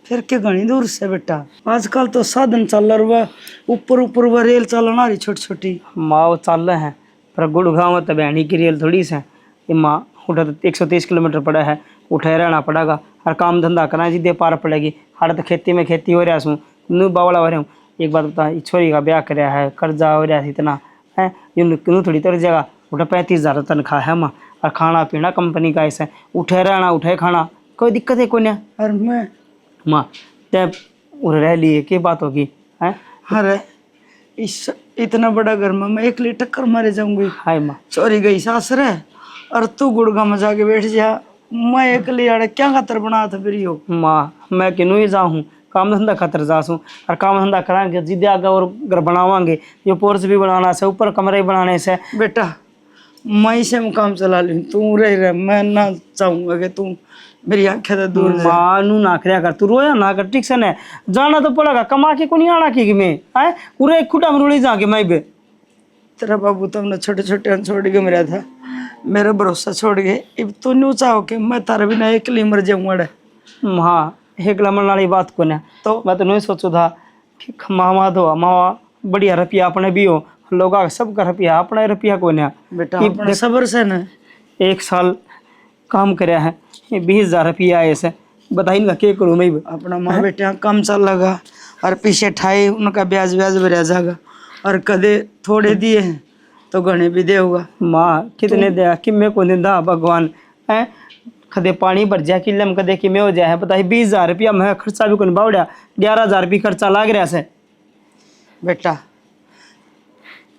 फिर के घनी दूर से बेटा, आजकल तो साधन चल रहा है, ऊपर ऊपर वह रेल चलना रही छोटी छोटी। माँ वो चल रहे हैं पर गुड़गांव में तो बहनी की रेल थोड़ी से। ये माँ उठा तो 130 किलोमीटर पड़ा है, उठे रहना पड़ेगा, हर काम धंधा करना जिदे पार पड़ेगी। हर तो खेती में खेती हो रहा हूँ, नू बावड़ा हो रहा हूँ। एक बात बता, छोरी का ब्याह कराया है, कर्जा हो रहा है इतना है, यूँ थोड़ी तर जगह उठा 35,000 तनख्वाह है माँ, और खाना पीना कंपनी का ऐसा, उठे रहना उठे खाना, कोई दिक्कत है कोई। और मैं माँ तब रह लिए क्या बात होगी है। अरे इस इतना बड़ा घर में मैं अकेले टक्कर मारे जाऊंगी। हाय माँ चोरी गई सास रे, और तू गुड़गांव में जाके बैठ जा, मैं अकेले यार क्या खातर बना था फिर यो। माँ मैं क्यों ही जाऊँ, काम धंधा खातर जासूँ, और काम धंधा कराएंगे जिदे आगे और घर बनावांगे, ये पोर्च भी बनाना से, ऊपर कमरे बनाने से। बेटा मैं से मैं काम चला लूँ, तू रह मैं ना चाहूंगा कि तू मेरी आंखें तो दूर जा। माँ नू ना करया कर, तू रोया ना कर, ठीक से न जाना तो पड़ेगा, कमा के को नहीं आना की मैं है, पूरे एक खुटा में रुड़ी जाके मैं भी। तेरा बाबू तो हमने छोटे छोटे छोड़ के मेरा था, मेरा भरोसा छोड़ गए, अब तू न्यू चाहो कि मैं तारे बिना अकेले मर जाऊंगा। हाँ एक लमन वाली बात को न, तो मैं तो नहीं सोचू था कि मामा दो मामा बढ़िया रुपया अपने भी हो, लोग सबका रुपया अपना रुपया को न। बेटा अपने सबर से न 1 साल काम कराया है, 20,000 रुपया आए से, बताइए ना क्या करूँ मैं। अपना माँ बेटे काम चल लगा, और पीछे ठाई उनका ब्याज ब्याज भरा जाएगा, और कदे थोड़े दिए हैं तो घने भी देगा। माँ कितने दे कि मैं को दिंदा भगवान है, कदे पानी भर जाए किले में, कदे कि मैं हो जाए, बताइए 20,000 रुपया मैं खर्चा भी कौन बावड़ा, 11,000 रुपये खर्चा लाग रहा से। बेटा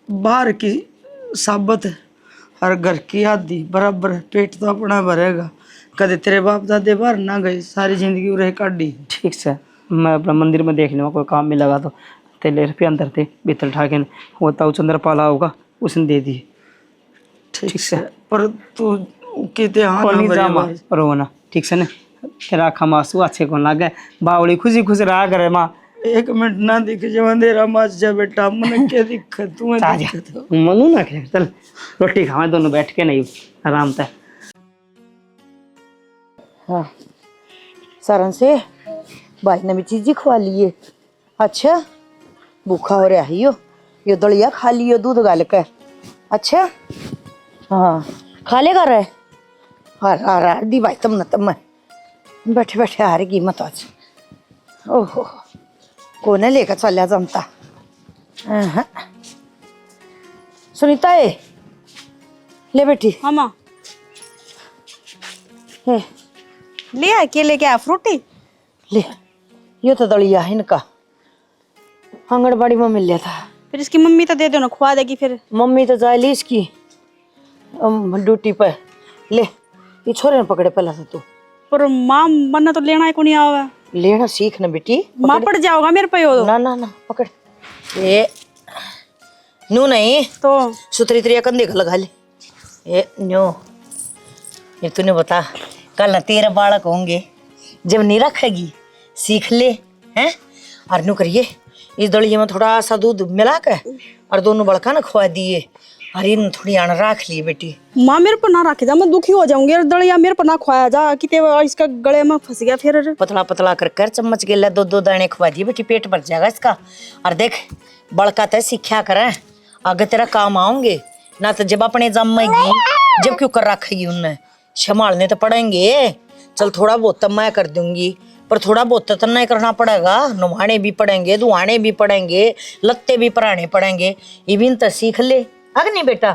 बाहर की साबत और घर की आदि बराबर, पेट तो अपना भरेगा, कदे तेरे बाप दादे बाहर ना गए, सारी जिंदगी उरे काटी। ठीक से मैं अपना मंदिर में देख लूँगा, कोई काम में लगा तो तेले रुपये अंदर थे बीतल ठाके वो ताऊ चंद्रपाला होगा उसने दे दिए। ठीक से पर तू कहते हाँ नहीं ना जा भरे माँ रोना, ठीक से न तेरा खमासू अच्छे को लागे, बावड़ी खुशी खुशी रहा करे माँ। 1 मिनट ना दिख जो अंधेरा मच जा बेटा, मन क्या दिक्कत तुम्हें दिक्कत हो। मनु ना करे, चल रोटी खावे दोनों बैठ के, नहीं आराम से। हाँ सरन से भाई ने भी चीज़ें खवा लिए। अच्छा भूखा हो रहा है यो दलिया खा लियो दूध गाल कर। अच्छा हाँ खा लेगा रे, हाँ दी भाई तुम न तब मैं बैठे बैठे हार गई मत आज। ओहो कोने लेकर चलिया जमता। अहं। सुनीता ए ले बेटी हाँ माँ ए, ले आए केले क्या फ्रूटी? ले ये तो दलिया है इनका, आंगनबाड़ी में मिल लिया था। फिर इसकी मम्मी तो दे दो ना, खुआ देगी फिर। मम्मी तो जाए ली इसकी ड्यूटी पे। ले ये छोरे ने पकड़े पहला से तू। पर माँ मन्ना तो लेना है को नहीं आवा। लेना सीख ना बेटी। माँ पड़ जाओगा मेरे पे हो ना ना ना पकड़। ये नू नहीं तो सुतरी त्रिया कंधे का लगा ले। ये न्यो ये तूने बता कल ना तेरे बालक होंगे, जब नहीं रखेगी सीख ले हैं। और नू करिए इस दलिये में थोड़ा सा दूध मिला के और दोनों बड़का ना खुआ दिए और इन थोड़ी आना रख लिए बेटी। माँ मेरे पर ना रखे जा, मैं दुखी हो जाऊंगी। और दलिया मेरे पर ना खुआया जा कि इसका गले में फंस गया फिर। पतला पतला कर चम्मच के ला 2-2 दाने खुआ दिए बेटी, पेट भर जाएगा इसका। और देख बड़का तो सीखा करें, आगे तेरा काम आऊंगे ना। तो जब अपने जमेगी जब क्यों कर रखेगी उनने, संभालने तो पड़ेंगे। चल थोड़ा बहुत तो मैं कर दूंगी, पर थोड़ा बहुत तो नहीं करना पड़ेगा। नहाने भी पड़ेंगे, धुआने भी पड़ेंगे, लत्ते भी पराने पड़ेंगे। ये भी तो सीख ले अग नहीं बेटा।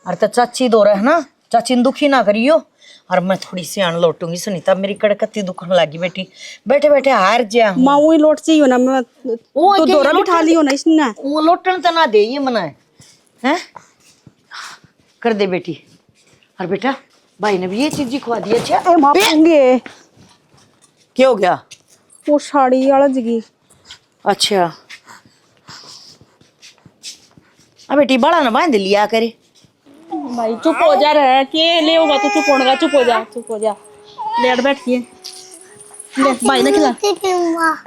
और तो चाची दो रहे है ना, चाची ने दुखी ना करियो। और मैं थोड़ी सी आन लौटूंगी। सुनीता मेरी कड़कती दुखने लगी बेटी, बैठे बैठे हार जा। माँ वही लौट चाहिए ना, मैं तो दोरा बिठा लियो ना इसने। वो लौटन तो ना दे ये मना है कर दे बेटी। और बेटा भाई ने भी ये चीज खुआ दी। अच्छा माँ पाऊंगे क्या हो गया? वो साड़ी अलझ गई। अच्छा अब बेटी बड़ा ना बांध लिया करे। भाई चुप हो जा रहा है के ले होगा तो चुप होगा। चुप हो जा चुप हो जा। लेट बैठिए ले भाई ना खिला।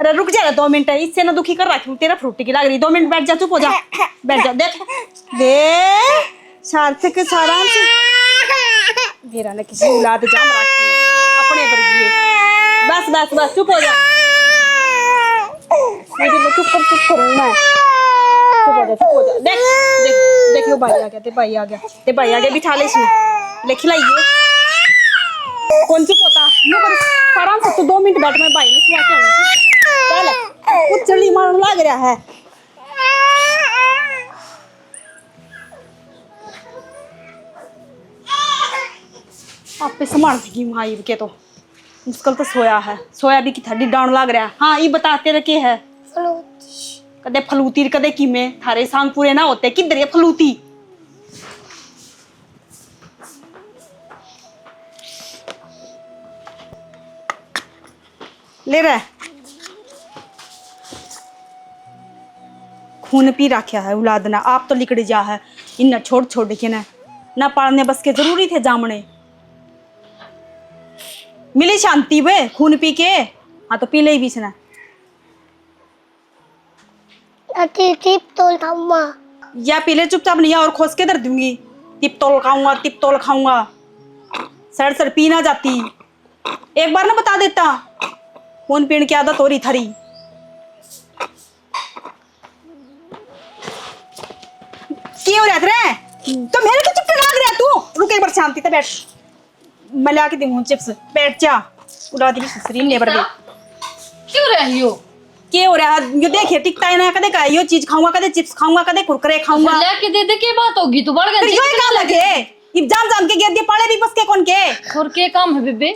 अरे रुक जा 2 मिनट, इससे ना दुखी कर रखी हूँ। तेरा फ्रूटी की लग रही। 2 मिनट बैठ जा, चुप हो जा, बैठ जा। देख दे सार्थक सारा मेरा ना किसी औलाद जाम रखी है अपने पर ये। बस बस बस चुप हो जा। चुप करूँ मैं। चुप हो जा चुप हो जा। देख देख देखियो भाई आ गया, ते भाई आ गया, ते भाई आ गया। बिठा ले इसमें, ले खिलाइए। कौन चुप होता नो कर आराम से। तू 2 मिनट बैठ, मैं भाई ने सुआ के आऊंगी। चल कुछ चली मारने लग रहा है। आप पे संभाल देगी माँ के तो मुश्किल तो सोया है। सोया भी की थड़ी डाउन लग रहा है। हाँ ये बताते रखे है कदे फलूती कदे की में थारे सांग पूरे ना होते किधर ये फलूती। ले रहा खून पी रखा है औलाद ना। आप तो लिकड़ जा है इन छोड़ छोड़ के ना पालने बस के जरूरी थे जामने। मिली शांति वे खून पी के। हाँ तो पी ले बीच ना। या पी ले चुपचाप नहीं और खोस के दर दूंगी। टिप तोल खाऊंगा सर पी ना जाती। एक बार ना बता देता खून पीने की आदत हो रही थरी। क्यों हो रहा तो मेरे को चुप लग रहा तू। रुक एक बार शांति से बैठ, मैं ला के दूँ चिप्स। बैठ जा उड़ा दी ससुरी नेबर में। क्यों रही हो? क्या हो रहा है यो देखे टिकता है ना। कदे का यो चीज खाऊंगा, कदे चिप्स खाऊंगा, कदे कुरकुरे खाऊंगा। लेके दे दे के बात होगी तो बढ़ फिर गई। यो काम लगे ये जान के गिर दिए पड़े भी बस के कौन के। और के काम है बेबे?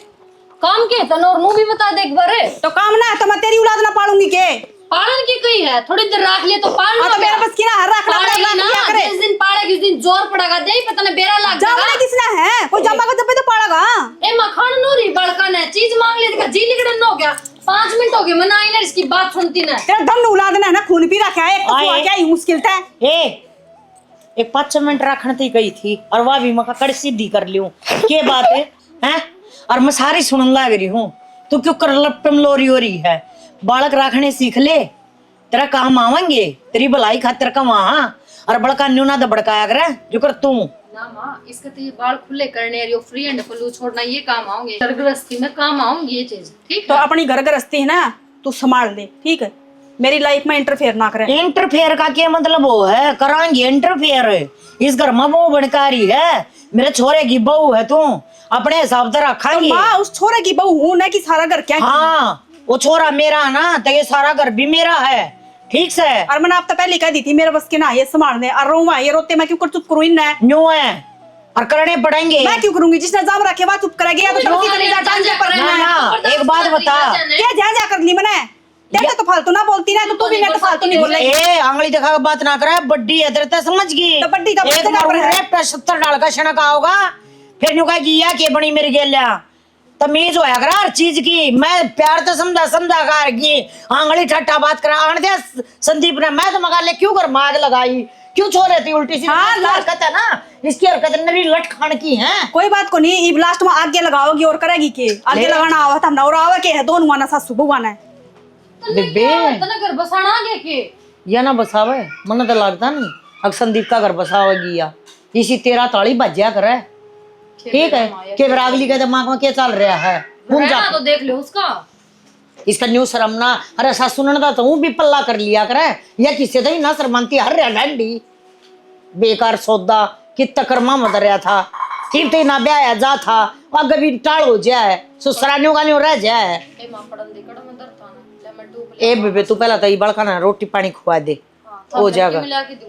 काम के तन और नु भी बता दे एक बार। तो काम ना है तो मैं तेरी औलाद ना पालूंगी के। पालन की कही है, थोड़ी देर रख ले तो पाल लो। तो मेरा बस की ना रख पालेगी ना, जिस दिन पालेगी उस दिन जोर पड़ेगा। दे पता नहीं बेरा लग जामने जाएगा। किसना है कोई जमा का जब तो पालेगा। ए मखान नूरी बड़का ने चीज मांग ली देखा जी लिगड़न हो गया। 5 मिनट हो गए मना आई ना इसकी बात सुनती ना। तेरा दम औलाद ना है ना खून पी रखा है। एक तो हुआ क्या मुश्किल था। एक 5 मिनट रखने थी गई थी और वह भी मका कड़ सीधी कर लियो के बात है हैं। और मैं सारी सुनन लग रही हूँ। तू क्यों कर लपटम लोरी हो रही है? बालक रखने सीख ले, तेरा काम आवेंगे, तेरी भलाई खातिर का वहां। और बड़का न्यू ना बड़काया करे जो कर तू ना माँ। इसका तो ये बाल खुले करने और फ्री एंड फलू छोड़ना ये काम आऊंगे। घर गृहस्थी में काम आऊंगी ये चीज। ठीक तो है अपनी घर गृहस्थी है ना तू संभाल दे ठीक है। मेरी लाइफ में इंटरफेयर ना करे। इंटरफेयर का क्या मतलब वो है, करांगे इंटरफेयर। इस घर में बहू बनकारी है, मेरे छोरे की बहू है, तू अपने हिसाब से रखांगे। माँ उस छोरे की बहू हूं ना कि सारा घर क्या। हाँ वो छोरा मेरा ना, तो ये सारा घर भी मेरा है, ठीक से। और मैंने आप तो पहले कह दी थी मेरे बस के ना ये संभालने, और रो ये रोते मैं क्यों कर चुप करूँ इन्हें। न्यू है और करने पड़ेंगे। मैं क्यों करूंगी, जिसने जाम रखे वह चुप करेगी या तो चलती चली जा टांजे पर ना ना एक बात बता, क्या जा कर ली मैंने तेरे तो फालतू ना बोलती ना, तो तू भी मैं तो फालतू नहीं बोल रही। ए आंगली दिखा के बात ना करे, बड्डी है तेरे तो समझ गई। तो बड्डी का एक बच्चा पर है। मारूंगा 70 डाल का शनक आओगा, फिर न्यू कहा कि या के बनी मेरी गेल्या तमीज होया कर हर चीज की। मैं प्यार तो समझा कर की आंगली ठट्ठा बात करा आन दे संदीप ने, मैं तो मगा ले क्यों कर माग लगाई, क्यों छोड़ रही थी उल्टी सी। हाँ, हरकत है ना इसकी, हरकत नरी लट खान की है। कोई बात को नहीं, इब लास्ट में आगे लगाओगी और करेगी के आगे लगाना आवा था ना, और आवा के है दोनों ना सासू बहू ना। बेबे तना घर बसाना आगे के या ना बसावे, मन तो लगता नहीं अब संदीप का घर बसावेगी या इसी तेरा ताली बज्या करे, ठीक है। के फिर अगली के दिमाग में क्या चल रहा है, रहना तो देख लो उसका। इसका न्यू शर्मना। अरे सासू ने तो भी पल्ला कर लिया करे, या किसी तो ही ना शर्मानती हर डंडी बेकार सौदा कितना कर्मा मत रहा था, ठीक ना ब्याह जा था अगर भी टाल हो जाए ससुरानियों का रह जाए। ए बेबे तू पहला तो ये बड़का ना रोटी पानी खुआ दे हो जाएगा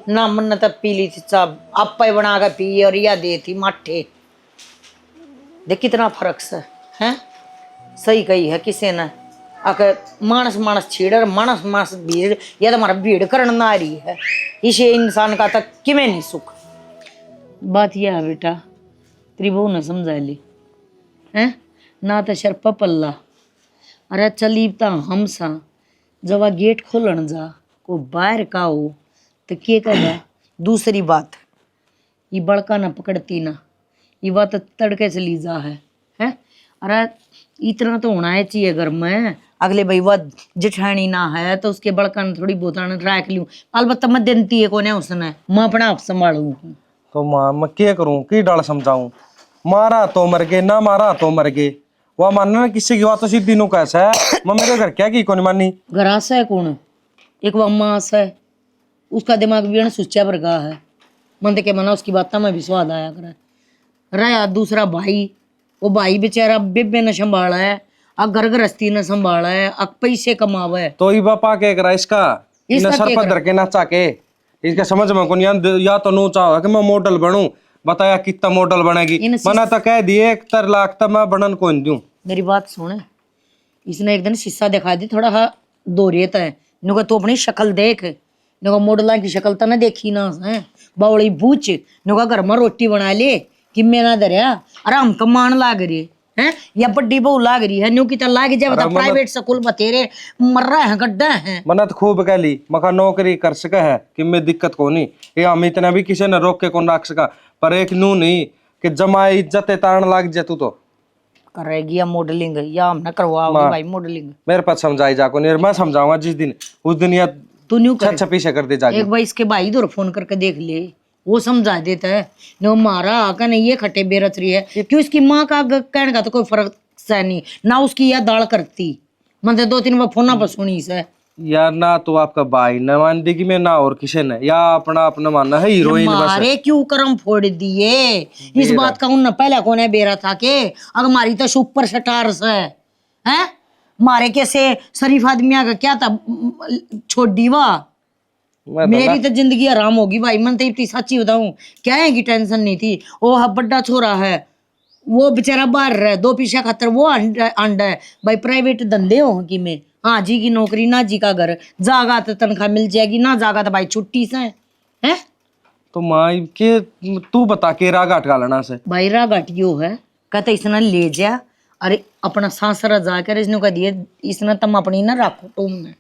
ना, मन तो पी ली थी सब आपे बना के पी और या दे थी माठे। देख कितना फर्क से है, सही कही है किसी ने आके मानस मानस छेड़ मानस मानस भीड़, या तो हमारा भीड़ करना ना रही है, इसे इंसान का तक किमें नहीं सुख। बात यह है बेटा तेरी बहू ने समझा ली है ना, तो शर्प पल्ला। अरे चलीबता हम सा जब गेट खोलन जा को बाहर का हो तो के कहेगा। दूसरी बात ये बड़का ना पकड़ती ना, ये बात तड़के चली जा है? अरे इतना तो होना है चाहिए घर में, अगले भाई वह जेठानी ना है तो उसके बड़का ने थोड़ी बहुत रख लूँ, अलबत्ता मैं देती है कौन है उसने, मैं अपना आप संभालू। तो माँ मैं क्या करूँ की डाल समझाऊं, मारा तो मर गए ना मारा तो मर गए, वह मानना किसी की बात तो सीधी नु कैसा है। मैं मेरे घर क्या की कौन मानी, घर से है कौन, एक वो अम्मा से उसका दिमाग भी सुच्चा वर्गा है, मन के मना उसकी बात में भी स्वाद आया करे। रहा दूसरा भाई, वो भाई बेचारा बेबे ने संभाला है, घर गृहस्थी ने संभाला है, पैसे कमावा है, तो ये बापा क्या करा इसका सर पर धर के नाचा के, इसका समझ में कौन या तो नू चाहो कि मैं मॉडल बनूं, बताया कितना मॉडल बनेगी। मना तो कह दिए 1 लाख तक मैं बनन कौन दूं। मेरी बात सुन, इसने एक दिन शीशा दिखा दी थोड़ा हा दो रेत है, नुका तू अपनी शक्ल देख, नुका मॉडल की शक्ल तो ना देखी ना है, बावड़ी बूच नुका घर में रोटी बना ले कि मैं ना दरिया आराम कमान लाग रही है, या बड्डी बहू लाग रही है, न्यू की लाग जाए बता प्राइवेट स्कूल बतेरे मर रहे हैं गड्ढा है। मना तो खूब कह ली मखा नौकरी कर सका है कि मैं दिक्कत को नहीं, ये हम इतना भी किसी ने रोक के कौन रख सका, पर एक नू नहीं कि जमाई इज्जत तारण लाग जाए तू तो करेगी या मॉडलिंग या हम ना करवाओगे भाई मॉडलिंग। मेरे पास समझाई जा को नहीं, मैं समझाऊंगा जिस दिन उस दिन या तू न्यू अच्छा पीछे कर दे जा। एक बार इसके भाई इधर फोन करके देख ले, वो समझा देता है नो मारा आका नहीं ये खट्टे बेरच रही है, क्यों इसकी माँ का कहने का तो कोई फर्क सा नहीं ना, उसकी यह दाल करती मतलब 2-3 बार फोन पर सुनी से यार ना तो आपका भाई न मान देगी में ना और किसी ने, या अपना अपना मानना है हीरोइन बस। मारे क्यों करम फोड़ दिए इस बात का उन पहले कौन है बेरा था के, अगर मारी तो सुपर स्टार से है मारे कैसे शरीफ आदमी का क्या था छोड़ दीवा, मेरी तो जिंदगी आराम होगी भाई। मन तो इतनी सच्ची बताऊं क्या है की टेंशन नहीं थी। वो बड़ा छोरा है वो बेचारा बाहर रहे 2 पैसा खातर वो अंडा है भाई, प्राइवेट धंधे हो कि में हाँ जी की नौकरी ना जी का घर, जागा तो तनख्वाह मिल जाएगी ना जागा तो भाई छुट्टी से है। तो माँ के तू बता के राग अटका लेना से भाई राग अटियो है कहते इसने ले जा, अरे अपना सांसरा जाकर इसने कह दिए इसने तुम अपनी ना रखो तुमने,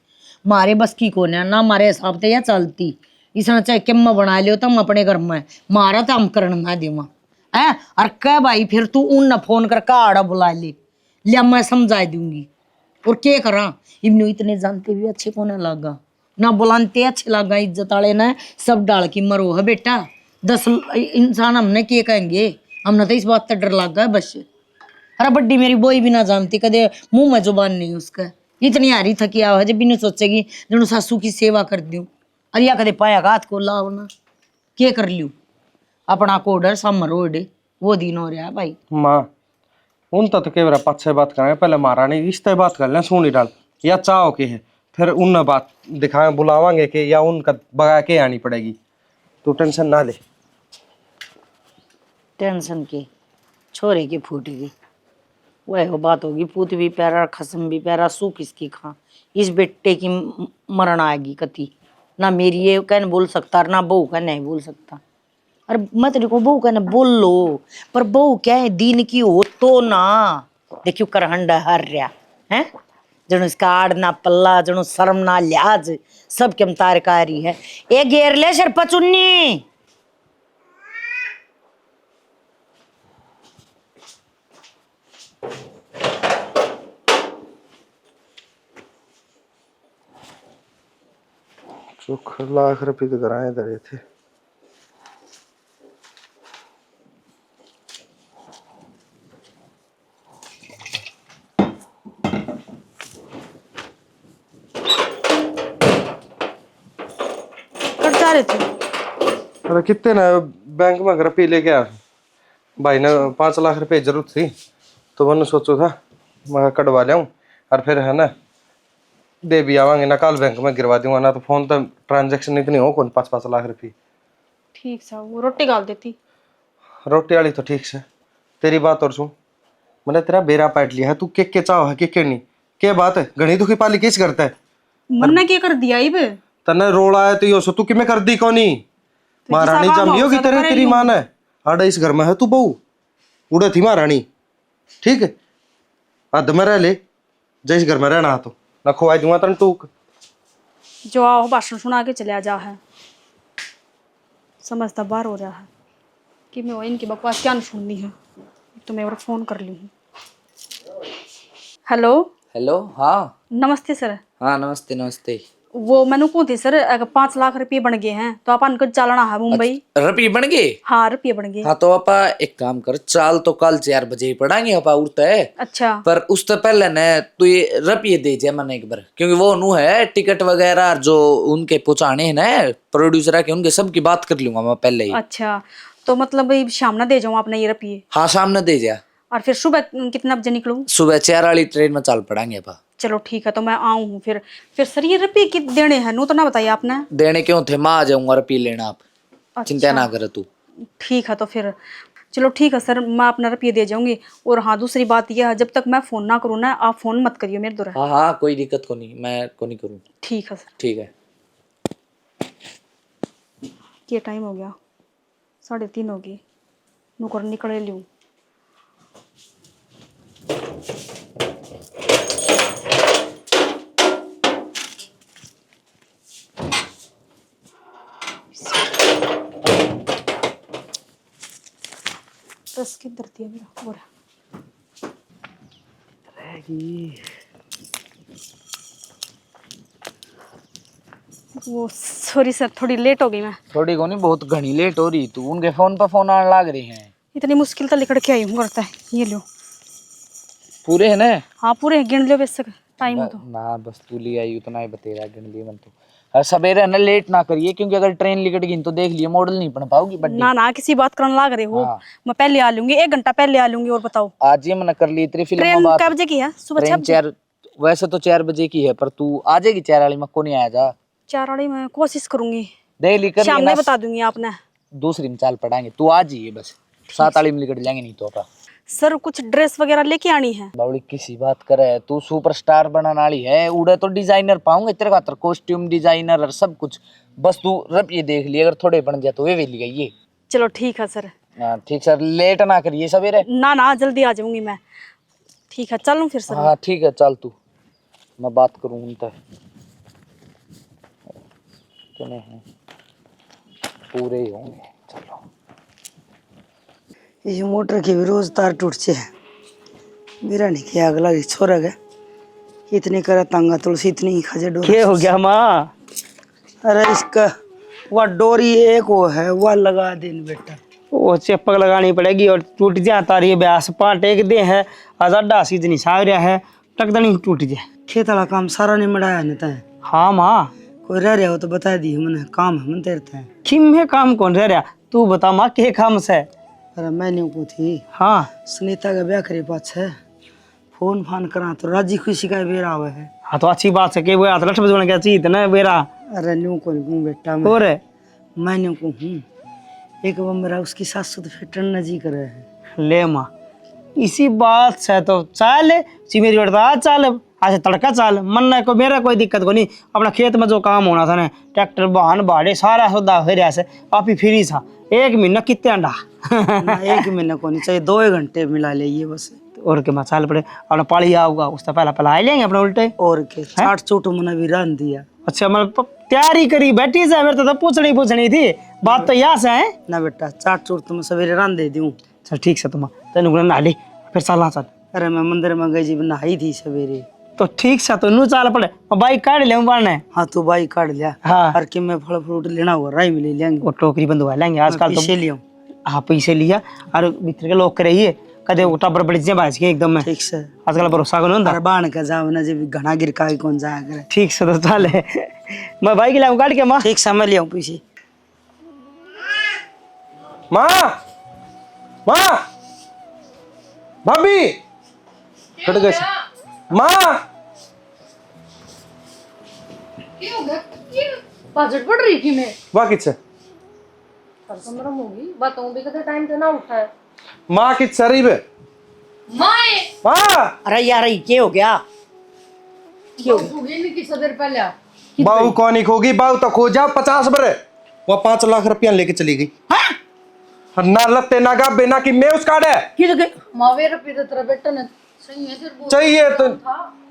मारे बस की कौन है ना मारे हिसाब से या चलती, इसने चाहे किम बना लियो तुम अपने घर में, मारा तो हम करना ना देवा है। और कह भाई फिर तू उन फोन करके आड़ा बुला ले लिया, मैं समझा दूंगी और क्या करा। इब्नू इतने जानते भी अच्छे कौन लगा ना बुलाते अच्छे लगा, इज्जत वाले ने सब डाल की मरो है बेटा, 10 इंसान हमने क्या कहेंगे, हमने तो इस बात का डर लगा है बस। अरे बड्डी मेरी बोई भी ना जानती कदे मुंह में जुबान नहीं उसका, इतनी हारी थकी आओ है जब बिनु सोचेगी जनु सासू की सेवा कर दूं अरे या कदे पाया हाथ को लाओ ना के कर लियो अपना कोडर समर रोड वो दिन हो रहा भाई। माँ उन तो के बारे पाँच छह बात करेंगे, पहले महारानी रिश्ते बात कर लें सोनी डाल या चाहो के है, फिर उन बात दिखाएं बुलावांगे के या उनका बगा के आनी पड़ेगी। तू टेंशन ना ले। टेंशन के छोरे की फूट गई वह बात होगी, पूत भी प्यारा खसम भी प्यारा, सूख किसकी खा, इस बेटे की मरण आएगी कति ना मेरी ये कहने बोल सकता ना बहू का नहीं बोल सकता। अरे मत देखो बहू कहने बोल लो पर बहू क्या है दीन की हो तो ना देखियो करहंडा हर रहा है जनो इसका आड़ ना पल्ला जनो शर्म ना लिहाज सब के तारकारी है। ए घेर ले सर पचुन्नी चुख लाख रुपये तो कराए धरे थे। कट जा रहे थे। अरे कितने ना बैंक में रुपये लेके आ भाई ने 5 लाख रुपए जरूरत थी तो मैंने सोचो था मैं कटवा लियाऊं और फिर है ना दे भी आवांगे ना कल बैंक में गिरवा दूंगा ना तो फोन तो ट्रांजैक्शन इतनी हो कौन 5-5 लाख रुपए। ठीक सा वो रोटी गाल देती। रोटी वाली तो ठीक से तेरी बात और सुन मैंने तेरा बेरा पाट लिया है तू के चाहो है के नहीं क्या बात है घनी दुखी पाली किस करता है मन्ना क्या कर दिया इब तने रोला है तो यो सो तू किमें कर दी कोनी महारानी जमी होगी तेरे तेरी मान है आड़ा इस घर में है तू बहू उड़े थी महारानी ठीक है हद में रह ले जिस घर में रहना तो ना खुआई दूंगा तन तू जो आओ भाषण सुना के चले जा है समझता बार हो रहा है कि मैं इनकी बकवास क्या न सुननी है तो मैं और फोन कर ली हूँ। हेलो हेलो हाँ नमस्ते सर। हाँ नमस्ते नमस्ते। वो मैंने कौन थी सर अगर 5 लाख रुपये बन गए हैं तो अपन को चलना है मुंबई। रुपये बन गए? हाँ रुपये बन गए। हाँ तो आपा एक काम कर चाल तो कल 4 बजे ही पढ़ाएंगे आपा उड़ता है। अच्छा पर उससे पहले न तू ये रुपये दे जाए मैंने एक बार क्योंकि वो नु है टिकट वगैरह जो उनके पहुंचाने हैं ना प्रोड्यूसर के उनके सब की बात कर लूंगा मैं पहले ही। अच्छा तो मतलब शाम ना दे जाऊँ आपने ये रुपये? हाँ सामने दे जा। और फिर सुबह कितना बजे निकलूँ? सुबह 4 वाली ट्रेन में चल पड़ेंगे आपा। चलो ठीक है तो मैं आऊँ फिर सर ये रुपये कितने देने हैं नू तो ना बताइए आपने। देने क्यों थे मैं आ जाऊंगा रुपये लेना आप चिंता ना करे तू। ठीक है तो फिर चलो ठीक है सर मैं अपना रुपये दे जाऊंगी। और हाँ दूसरी बात यह है जब तक मैं फोन ना करूँ ना आप फोन मत करियो मेरे द्वारा। हाँ हाँ कोई दिक्कत को नहीं मैं को नहीं करूँ। ठीक है सर। ठीक है। ये टाइम हो गया 3:30 होगी नौकर निकले लूँ। रस की दर्द है मेरा बोरा वो सॉरी सर थोड़ी लेट हो गई मैं। थोड़ी को नहीं बहुत घनी लेट हो रही तू उनके फोन पर फोन आने लग रहे हैं। इतनी मुश्किल तो लिखड़ के आई हूँ करता है ये लो पूरे है ना? हाँ पूरे गिन लो बेस टाइम हो तो। ना बस तू ले आई उतना ही बतेरा गिन लिए मन तो। और सवेरे ना लेट ना करिए क्योंकि अगर ट्रेन लिकट गई तो देख लिए मॉडल नहीं बन पाओगी बड्डी। ना ना किसी बात करने लग रहे हो। हाँ। मैं पहले आ लूंगी 1 घंटा पहले आ लूंगी। और बताओ आज ही मैंने कर ली इतनी फिल्म ट्रेन बात। कै बजे की है? सुबह 6 ट्रेन 4 वैसे तो 4 बजे की है पर तू आ जाएगी 4 वाली में को नहीं आया जा 4 वाली मैं कोशिश करूंगी देख ली कर शाम में बता दूंगी आपने। दूसरी में चाल पड़ाएंगे तू आ जाइए बस 7 वाली में लिकट जाएंगे नहीं तो अपा। सर कुछ ड्रेस वगैरह लेके आनी है? बावड़ी किसी बात करे तू सुपरस्टार बनने वाली है उड़े तो डिजाइनर पाऊंगे तेरे खातर कॉस्ट्यूम डिजाइनर और सब कुछ बस तू रुपये देख लिए अगर थोड़े बन जाए तो वे ले गई। चलो ठीक है सर। ठीक सर लेट ना करिए सवेरे। ना ना जल्दी आ जाऊंगी मैं। ठीक है चलूं फिर सर? हाँ ठीक है चल तू मैं बात करूँ उनसे कितने हैं पूरे ही होंगे। चलो ये मोटर की भी रोज तार टूट से मेरा नहीं किया अगला छोरा गया इतने करा तांगा तुलसी इतनी ही खजे डोर क्या हो गया माँ? अरे इसका वह डोरी एक वो है वह लगा देन बेटा वो चेपक लगानी पड़ेगी और टूट जा तारी ब्यास पाँट एक दे है आजादा सीधनी सावरिया है लगता नहीं टूट जाए। खेत वाला काम सारा निमड़ाया नहीं तय। हाँ माँ, कोई रह रहा हो तो बता दी मैंने, काम है मन तेरे तय। किम है काम कौन रह रहा, तू बता माँ के काम से। अरे मैंने को थी हाँ सुनीता का ब्याह करे पाछ है, फोन फान करा तो राजी खुशी का बेरा हुआ है। हाँ तो अच्छी बात है कि वो हाथ लठ बजने क्या चाहिए ना बेरा। अरे न्यू को नहीं बेटा मैं, और मैंने को हूँ एक वो मेरा उसकी सासू तो फिर टन जी करे है। ले माँ, इसी बात से तो चाल मेरी बेटा चाल आज तड़का चाल मन को मेरा कोई दिक्कत को नहीं। अपना खेत में जो काम होना था ना, ट्रैक्टर बहान बाड़े सारा सौदा हो रहा से आप ही फ्री था। 1 महीना कितने अंडा ना 1 महीने को नहीं चाहिए, 2 घंटे मिला ले ये बस। और के मसाल पड़े अपना पाली आऊगा उससे पहला आ लेंगे अपने उल्टे। और के चाट चोट मैंने भी रन दिया। अच्छा मतलब तैयारी करी बैठी से, मेरे तो पूछनी थी बात तो यहाँ से है ना बेटा, चाट चोट तो मैं सवेरे रन दे दूँ। चल ठीक से तुम तेन नहा ली फिर चलना चल। अरे मैं मंदिर में गई जी नहाई थी सवेरे। तो ठीक से तो नू चाल पड़े, बाइक काट ले बाढ़ने। हाँ तू बाइक काट लिया। हाँ और कि मैं फल फ्रूट लेना हुआ राई में ले लेंगे। वो टोकरी बंधवा लेंगे आजकल तो। पैसे लिया हाँ पैसे लिया और भीतर के लोग रहिए कदे वो टबर बड़ी से बाज के एकदम में। ठीक से। आजकल भरोसा को नहीं अरे बाण का जाओ ना जब घना गिर का कौन जाया करे। ठीक से तो चल मैं बाइक लाऊं काट के माँ। ठीक से मैं लिया पैसे। माँ माँ भाभी कट गए माँ। पाजट पड़ रही थी मैं, वाह किच्छे मरम होगी बताऊं भी कदे टाइम से ना उठा है। माँ किच्छे रही बे माए माँ। अरे यार ये क्या हो गया? होगी नहीं कि सवेर पहले बाऊ कौन ही खोगी, बाऊ तो खो जाओ 50 बरे। वो 5 लाख रुपया लेके चली गई। हाँ? ना लत्ते ना गा बेना की मैं उसका डे मावे रुपये तो तेरा बेटा ने सही है फिर चाहिए तो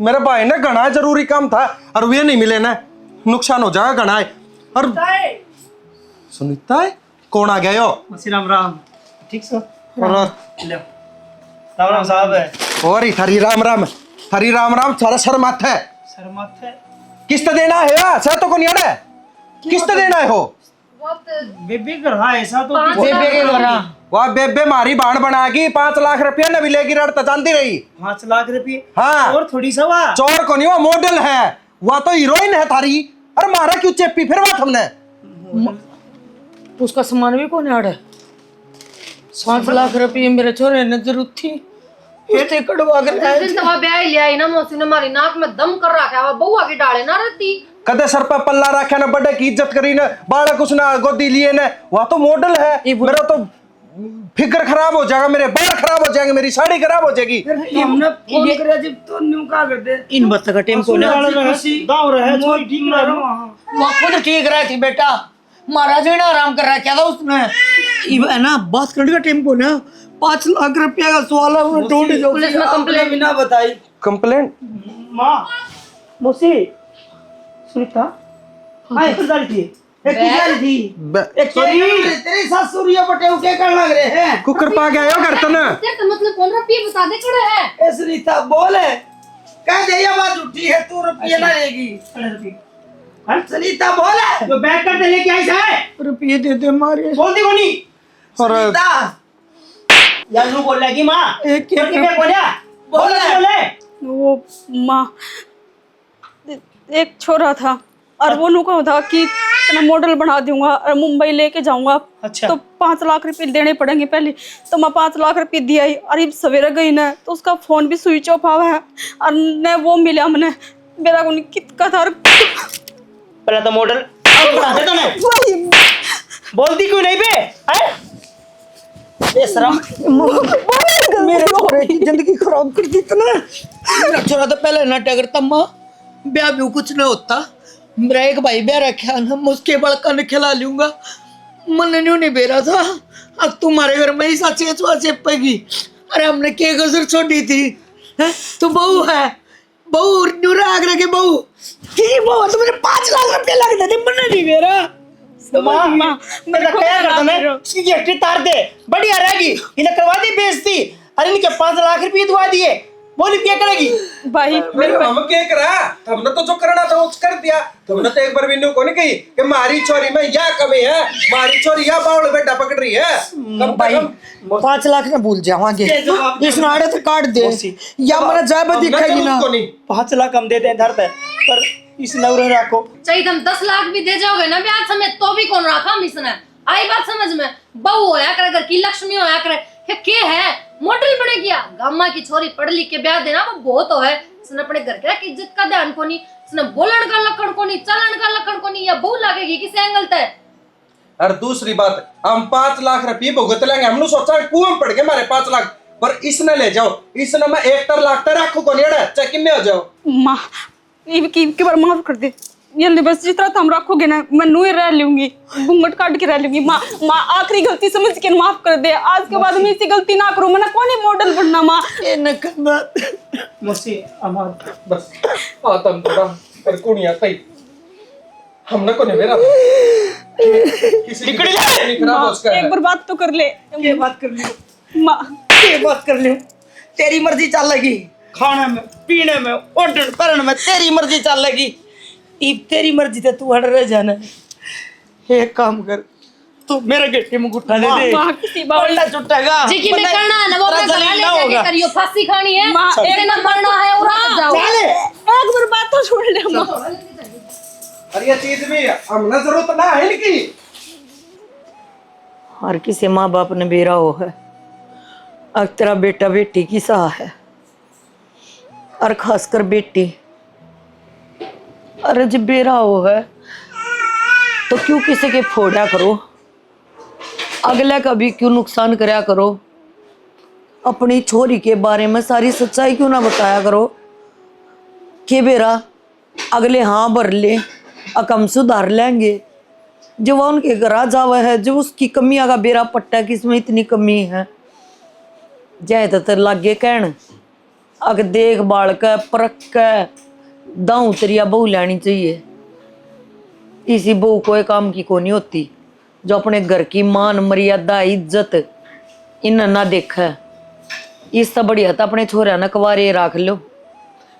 मेरे भाई ने घना जरूरी काम था और वे नहीं मिले ना, नुकसान हो जाएगा घना है। और सुनीता है कौन आ गया यो? राम राम। ठीक से और राम राम साहब है। और हरी राम राम, हरी राम राम। सारा सर माथा है, सर मत है किस्त देना है या सर तो को नहीं आना है, किस्त देना है हो। बेबी कर रहा ऐसा तो वाह बेबे मारी बाण बनागी 5 लाख रुपया न मिलेगी रड़ जानती रही। 5 लाख रुपये हाँ और थोड़ी सवा चोर को नहीं, वो मॉडल है, वह तो हीरोइन है थारी। अरे मारा क्यों चेपी फिर बात हमने। उसका सामान भी कौन आड़ा 5 लाख रुपये मेरे छोरे ने जरूरत थी उससे कड़वा कर दिन तो ब्याह लिया ही ना, मौसी ने हमारी नाक में दम कर रखा है, बहुआ की डाले ना रहती। कदे सर पर पल्ला रखा ना, बड़े की इज्जत करी ना, बाड़ा कुछ ना गोदी लिए ना, वह तो मॉडल है। मेरा तो फिक्र खराब हो जाएगा, मेरे बाल खराब हो जाएंगे, मेरी साड़ी खराब हो जाएगी। हमने फोन करे जब तो न्यू का कर दे इन बस का टेम को ना दाव रहे छोरी ठीक ना रहो। वो खुद ठीक रहा थी बेटा, महाराज ने आराम कर रखा था उसने। ये ना बात करने का टेम को ना 5 लाख रुपया का सवाल है, वो ढूंढ जो पुलिस में कंप्लेंट बिना बताई। कंप्लेंट माँ मोसी सुनीता हाँ एक जा रही थी एक जा रही थी एक तेरी सासुरिया बटे के कर लग रहे हैं। कुकर पा गया यो घर तना। तेरा मतलब कौन रुपये बता दे खड़े है। ए सुनीता बोले कह दे ये बात झूठी है, तू रुपये ना लेगी। सुनीता बोले तो बैग करते लेके आई है रुपये दे दे मारे बोलती को नहीं। और यार नू बोल लगी माँ एक के बोलिया बोले वो माँ एक छोरा था और वो नु कहा था कि मैं मॉडल बना दूंगा और मुंबई लेके जाऊंगा। अच्छा। तो 5 लाख रुपए देने पड़ेंगे पहले। तो मैं 5 लाख रुपए दिया ही और ये सवेरे गई ना तो उसका फोन भी स्विच ऑफ हुआ है और न वो मिला मैंने मेरा को कितना था। पहले तो मॉडल बना दे तो मैं बोलती क्यों नहीं बे मेरे छोरे की जिंदगी खराब कर दी तूने। मेरा छोरा तो पहले नाटक करता माँ, ब्याह भी कुछ नहीं होता। मेरा एक भाई ब्याह रखा ना, मैं उसके बड़का ने खिला लूंगा। मन नहीं बेरा था, अब तुम्हारे घर में ही साचे चेपेगी। अरे हमने के गजर छोड़ी थी, तू बहू है, बहू नूरा आगरा के बहू की बहू तो मेरे 5 लाख रुपया लग थे, मन नहीं बेरा। माँ मेरा क्या करता मैं इसकी जीएसटी तार दे बढ़िया रहेगी, इन्हें करवा दी बेइज्जती। अरे इनके 5 लाख रुपये दुआ दिए, बोली क्या करेगी। भाई हम क्या करा, हमने तो जो करना था वो कर दिया। तुमने तो एक बार भी न्यू को नहीं कही कि मारी छोरी में या कमी है, मारी छोरी या बावल बेटा पकड़ रही है। कम भाई 5 लाख ना भूल जावांगे, इस नाड़े तो काट दे या हमारा जाब दिखाएगी ना। 5 लाख हम देते हैं धर पे, पर इस नवरे रखो। चाहिए तुम 10 लाख भी दे जाओगे ना ब्याज समेत तो भी कौन रखा हम इसने। आई बात समझ में, बहू होया करे, घर की लक्ष्मी होया करे, के है मॉडल बने गया। गामा की छोरी पढ़ लिख के ब्याह देना वो बहुत हो है। इसने अपने घर के इज्जत का ध्यान को नहीं, इसने बोलन का लक्षण को नहीं, चलन का लक्षण को नहीं, या बहू लगेगी किस एंगल तक। और दूसरी बात, हम 5 लाख रुपये भुगत लेंगे। हमने सोचा कुआं पड़ गए हमारे 5 लाख, पर इसने ले जाओ, इसने मैं 1 लाख तक रखू को नहीं चेक में हो जाओ। माँ की बार माफ कर दे, ये बस जिस तरह हम रखोगे ना मैं नू ही रह लूंगी, घूंघट काट के रह लूंगी। माँ आखिरी गलती समझ के माफ कर दे, आज के बाद मैं ऐसी गलती ना करूँ। मैं कौन ही मॉडल बनना माँ। ये न करना मसी अमर बस आतम थोड़ा पर कुड़िया तई हमने को नहीं मेरा किसी की नहीं खराब हो उसका। एक बार बात तो कर ले। ये बात कर लियो, माँ ये बात कर लियो, तेरी मर्जी चलेगी। खाने में पीने में ऑर्डर करने में तेरी मर्जी चलेगी। इब तेरी मर्जी से तू हट रह जाना। एक काम कर, तू मेरे गेटे में गुट्ठा दे दे, माँ किसी बात पल्ला छुटेगा। जी की मैं करना है ना वो अपने घर ले जाके करियो, फांसी खानी है, माँ, एक ना मरना है और आ जाओ। एक बार बात तो छोड़ ले माँ। और ये चीज भी हमने जरूरत ना है इनकी। हर किसी माँ बाप ने बेरा हो है, अब तेरा बेटा बेटी की सा है, और खासकर बेटी। अरे जब बेरा हो है तो क्यों किसी के फोड़ा करो, अगले का भी क्यों नुकसान कराया करो। अपनी छोरी के बारे में सारी सच्चाई क्यों ना बताया करो कि बेरा अगले हाँ भर ले, अकम सुधार लेंगे। जो वह उनके घर जावा है, जो उसकी कमियां का बेरा पट्टा कि इसमें इतनी कमी है, ज्यादातर लागे कहन अग देख बाल का परख का दाऊ तरिया बहू लेनी चाहिए। इसी बहू कोई काम की को नहीं होती जो अपने घर की मान मर्यादा इज्जत इन ना देखा। इससे बढ़िया तो अपने छोरा न कवारे रख लो।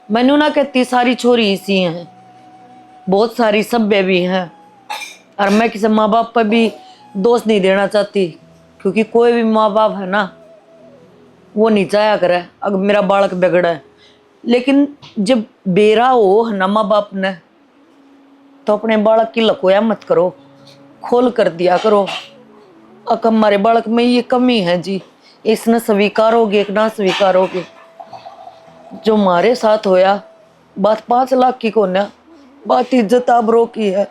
मैनू ना कहती सारी छोरी इसी हैं, बहुत सारी सभ्य भी हैं, और मैं किसी माँ बाप पर भी दोष नहीं देना चाहती, क्योंकि कोई भी माँ बाप है ना वो नहीं चाहा करे अगर मेरा बालक बिगड़ा है। लेकिन जब बेरा हो ना माँ बाप ने, तो अपने बालक की लकोया मत करो, खोल कर दिया करो। अक हमारे बालक में ये कमी है जी, इसने स्वीकारोगे कि ना स्वीकारोगे। जो हमारे साथ होया बात 5 लाख की को ना, बात इज्जत आबरो की है।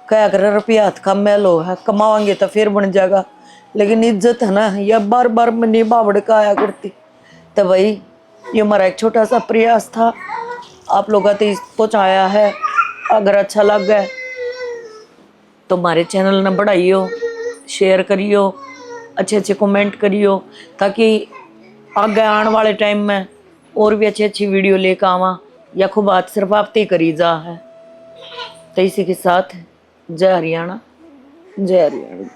क्या कर रुपया हाथ का मैल हो है, कमावांगे तो फिर बन जाएगा, लेकिन इज्जत है ना या बार बार मनी बावड़ का आया करती। तो भाई ये हमारा एक छोटा सा प्रयास था, आप लोगों तक पहुँचाया है। अगर अच्छा लग गया तो हमारे चैनल ने बढ़ाइयो, शेयर करियो, अच्छे अच्छे कमेंट करियो, ताकि आगे आने वाले टाइम में और भी अच्छी अच्छी वीडियो लेकर आवा, या खूब बात सिर्फ आप ही करी जा है। तो इसी के साथ जय हरियाणा, जय हरियाणा।